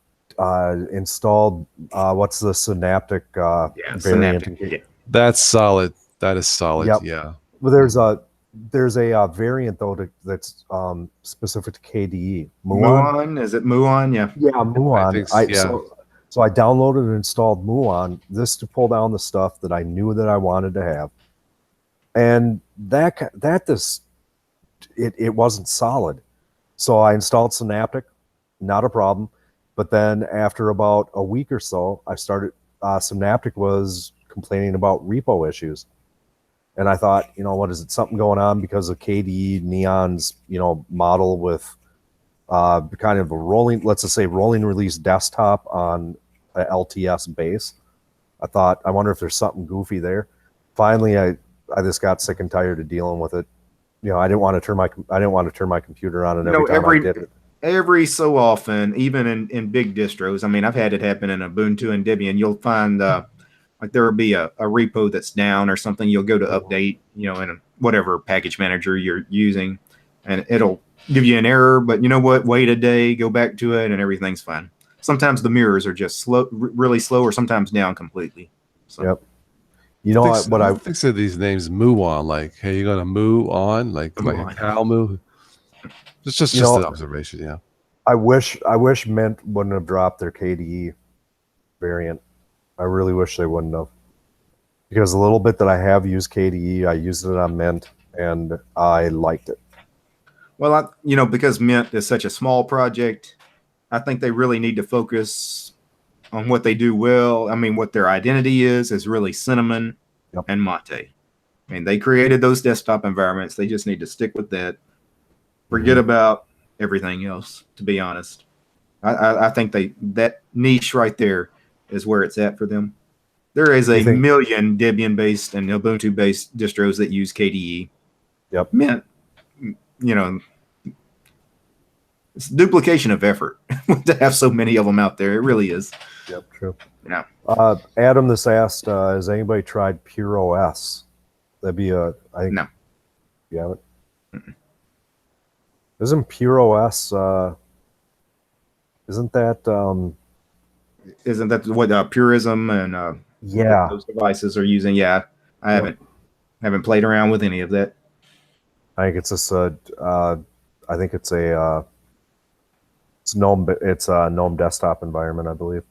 installed what's the Synaptic variant. Synaptic. That's solid. That is solid. Yep. Yeah. Well, there's a variant though that's specific to KDE. Muon? Is it Muon? Yeah. Yeah, Muon. So I downloaded and installed Muon to pull down the stuff that I knew that I wanted to have, and it wasn't solid. So I installed Synaptic, not a problem. But then after about a week or so, I started Synaptic was complaining about repo issues. And I thought, what is it? Something going on because of KDE Neon's, model with kind of a rolling release desktop on a LTS base. I thought, I wonder if there's something goofy there. Finally, I just got sick and tired of dealing with it. I didn't want to turn my computer on, and every time I did it. Every so often, even in big distros, I mean, I've had it happen in Ubuntu and Debian. You'll find like there will be a repo that's down or something. You'll go to update, in whatever package manager you're using, and it'll give you an error. But you know what? Wait a day, go back to it, and everything's fine. Sometimes the mirrors are just really slow, or sometimes down completely. So. Yep. You know what I think of these names Muon, like, hey, you're gonna moo on, like a cow moo. It's just an observation, yeah. I wish Mint wouldn't have dropped their KDE variant. I really wish they wouldn't have. Because the little bit that I have used KDE, I used it on Mint, and I liked it. Well, because Mint is such a small project, I think they really need to focus on what they do well. I mean, what their identity is really Cinnamon and Mate. I mean, they created those desktop environments. They just need to stick with that. Forget about everything else, to be honest. I think that niche right there is where it's at for them. There is a million Debian-based and Ubuntu-based distros that use KDE. Yep. Mint, it's duplication of effort to have so many of them out there. It really is. Yep, true. Yeah. Adam this asked, has anybody tried Pure OS? That'd be I think. No. You haven't? Mm-mm. Isn't Pure OS, isn't that Isn't that what Purism and Yeah, those devices are using? Yeah, I haven't played around with any of that. I think it's just I think it's a it's GNOME. It's a GNOME desktop environment, I believe.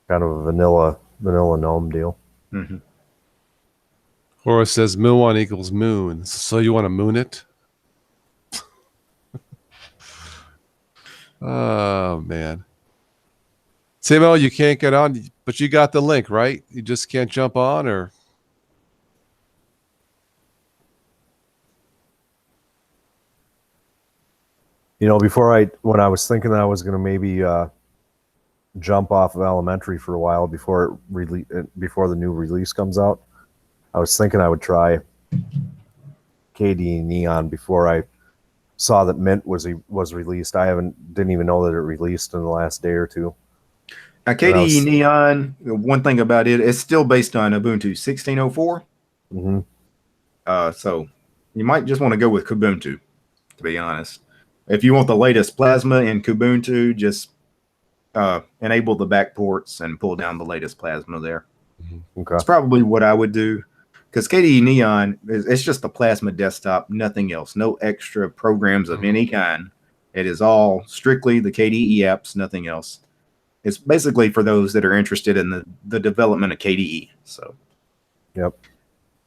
Kind of a vanilla GNOME deal. Mm-hmm. Horace says muon equals moon. So you want to moon it? Oh, man. Timo, you can't get on, but you got the link, right? You just can't jump on, or? You know, when I was thinking that I was going to maybe jump off of Elementary for a while before before the new release comes out, I was thinking I would try Kde Neon before I saw that Mint was released. Didn't even know that it released in the last day or two. Now, Kde Neon, one thing about it, it's still based on Ubuntu 16.04. Mm-hmm. So you might just want to go with Kubuntu, to be honest. If you want the latest Plasma in Kubuntu, just enable the back ports and pull down the latest Plasma there. Okay. That's probably what I would do, because Kde Neon it's just a Plasma desktop, nothing else, no extra programs of any kind. It is all strictly the KDE apps, nothing else. It's basically for those that are interested in the development of KDE. So, yep.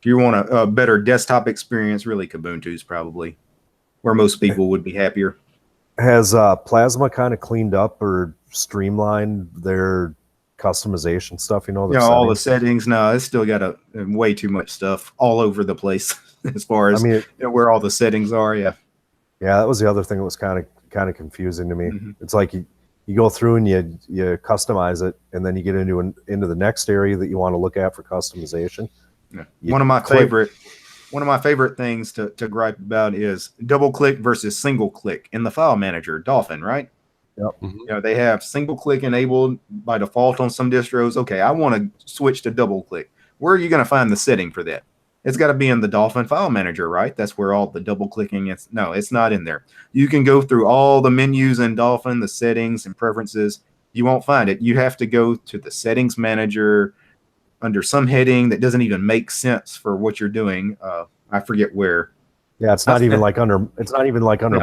If you want a better desktop experience, really Kubuntu is probably where most people would be happier. Has Plasma kind of cleaned up or streamlined their customization stuff? You know, all the settings. No, it's still got way too much stuff all over the place as far as where all the settings are. Yeah. Yeah, that was the other thing that was kind of confusing to me. Mm-hmm. It's like you go through and you customize it, and then you get into the next area that you want to look at for customization. Yeah. One of my favorite things to gripe about is double click versus single click in the file manager, Dolphin, right? Yep. Mm-hmm. You know, they have single click enabled by default on some distros. Okay, I want to switch to double click. Where are you going to find the setting for that? It's got to be in the Dolphin file manager, right? That's where all the double clicking is. No, it's not in there. You can go through all the menus in Dolphin, the settings and preferences. You won't find it. You have to go to the settings manager under some heading that doesn't even make sense for what you're doing. I forget where. Yeah, it's not even like under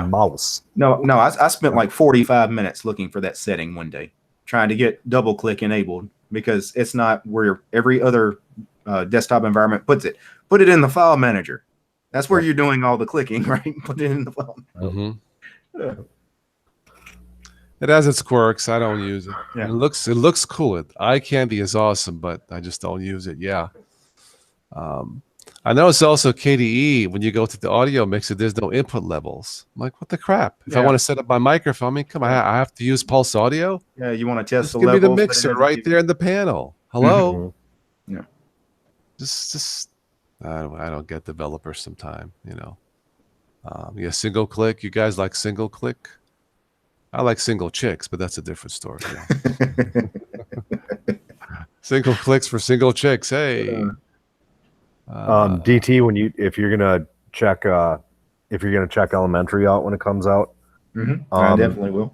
mouse. No, I spent like 45 minutes looking for that setting one day, trying to get double click enabled, because it's not where every other desktop environment puts it. Put it in the file manager. That's where you're doing all the clicking, right? Put it in the file manager. Mm-hmm. Yeah. It has its quirks. I don't use it. Yeah. It looks cool. Eye candy is awesome, but I just don't use it. Yeah. I know it's also KDE. When you go to the audio mixer, there's no input levels. I'm like, what the crap? If I want to set up my microphone, I mean, come on, I have to use Pulse Audio? Yeah, you want to test the levels? Give me the mixer right there in the panel. Hello? Mm-hmm. Yeah. Just I don't get developers sometime, you know. Yeah, single click. You guys like single click? I like single chicks, but that's a different story. Yeah. Single clicks for single chicks. Hey. DT, if you're gonna check Elementary out when it comes out, I definitely will.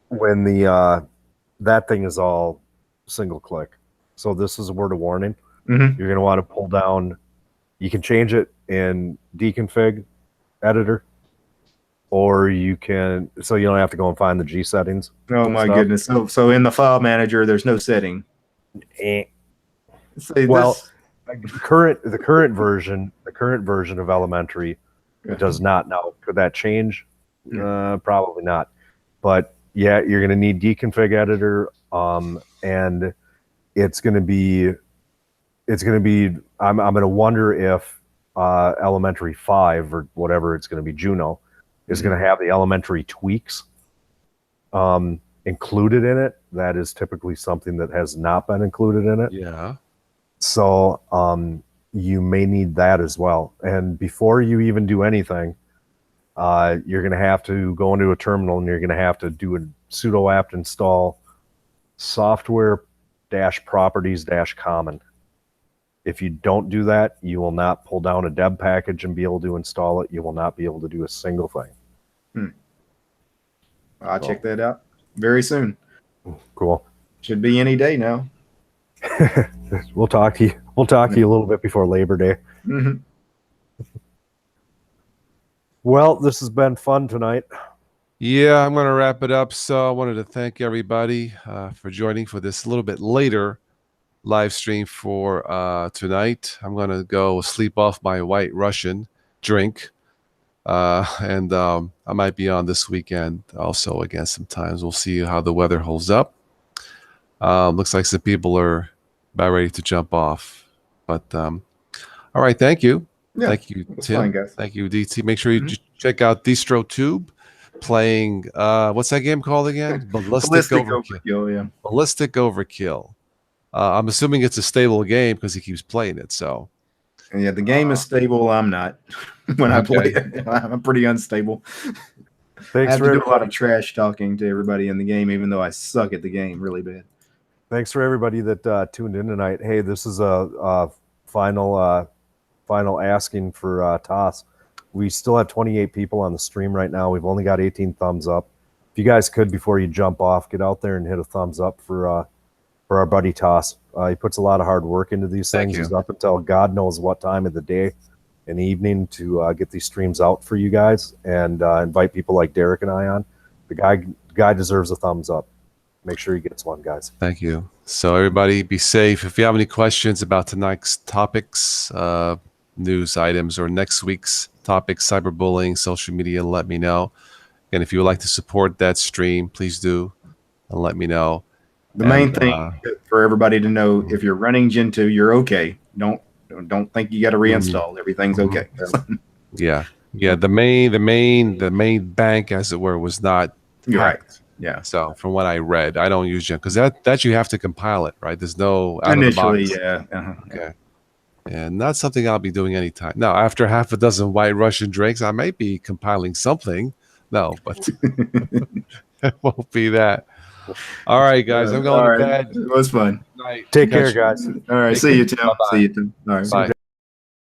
When that thing is all single click, so this is a word of warning. Mm-hmm. You're gonna want to pull down. You can change it in deconfig editor, or you can, so you don't have to go and find the G settings. Oh my goodness! So in the file manager, there's no setting. The current version of Elementary, it does not. Now, could that change? Probably not. But yeah, you're going to need deconfig editor, and it's going to be. I'm going to wonder if Elementary 5 or whatever it's going to be, Juno, is going to have the Elementary tweaks included in it. That is typically something that has not been included in it. Yeah. So you may need that as well. And before you even do anything, you're going to have to go into a terminal, and you're going to have to do a sudo apt install software-properties-common. If you don't do that, you will not pull down a deb package and be able to install it. You will not be able to do a single thing. I'll check that out very soon. Cool. Should be any day now. We'll talk to you. We'll talk to you a little bit before Labor Day. Mm-hmm. Well, this has been fun tonight. Yeah, I'm going to wrap it up. So I wanted to thank everybody for joining for this a little bit later live stream for tonight. I'm going to go sleep off my White Russian drink. And I might be on this weekend also again sometimes. We'll see how the weather holds up. Looks like some people are about ready to jump off. But all right, thank you. Yeah, thank you, Tim. Fine, guys. Thank you, DT. Make sure you check out DistroTube playing what's that game called again? Ballistic Overkill. Yeah. Ballistic Overkill. I'm assuming it's a stable game because he keeps playing it. So And yeah, the game is stable. I'm not. When I play it, I'm pretty unstable. I have to do a lot of trash talking to everybody in the game, even though I suck at the game really bad. Thanks for everybody that tuned in tonight. Hey, this is a final asking for toss. We still have 28 people on the stream right now. We've only got 18 thumbs up. If you guys could, before you jump off, get out there and hit a thumbs up for our buddy Toss. He puts a lot of hard work into these things. He's up until God knows what time of the day and evening to get these streams out for you guys and invite people like Derek and I on. The guy deserves a thumbs up. Make sure he gets one, guys. thank you. So everybody be safe. If you have any questions about tonight's topics, news items, or next week's topics, cyberbullying, social media, let me know. And if you would like to support that stream, please do and let me know. The main thing for everybody to know, if you're running Gen 2, you're okay. Don't think you got to reinstall. Everything's okay. Yeah. The main bank, as it were, was not hacked. Right. Yeah. So from what I read, I don't use Gen because that you have to compile it, right? There's no out Initially, of the box. yeah. Okay. And not something I'll be doing anytime. Now, after half a dozen White Russian drinks, I might be compiling something. No, but it won't be that. All right, guys. I'm going to bed. It was fun. Night. Take care, guys. All right. See you, Tim. See you, Tim. All right. Bye.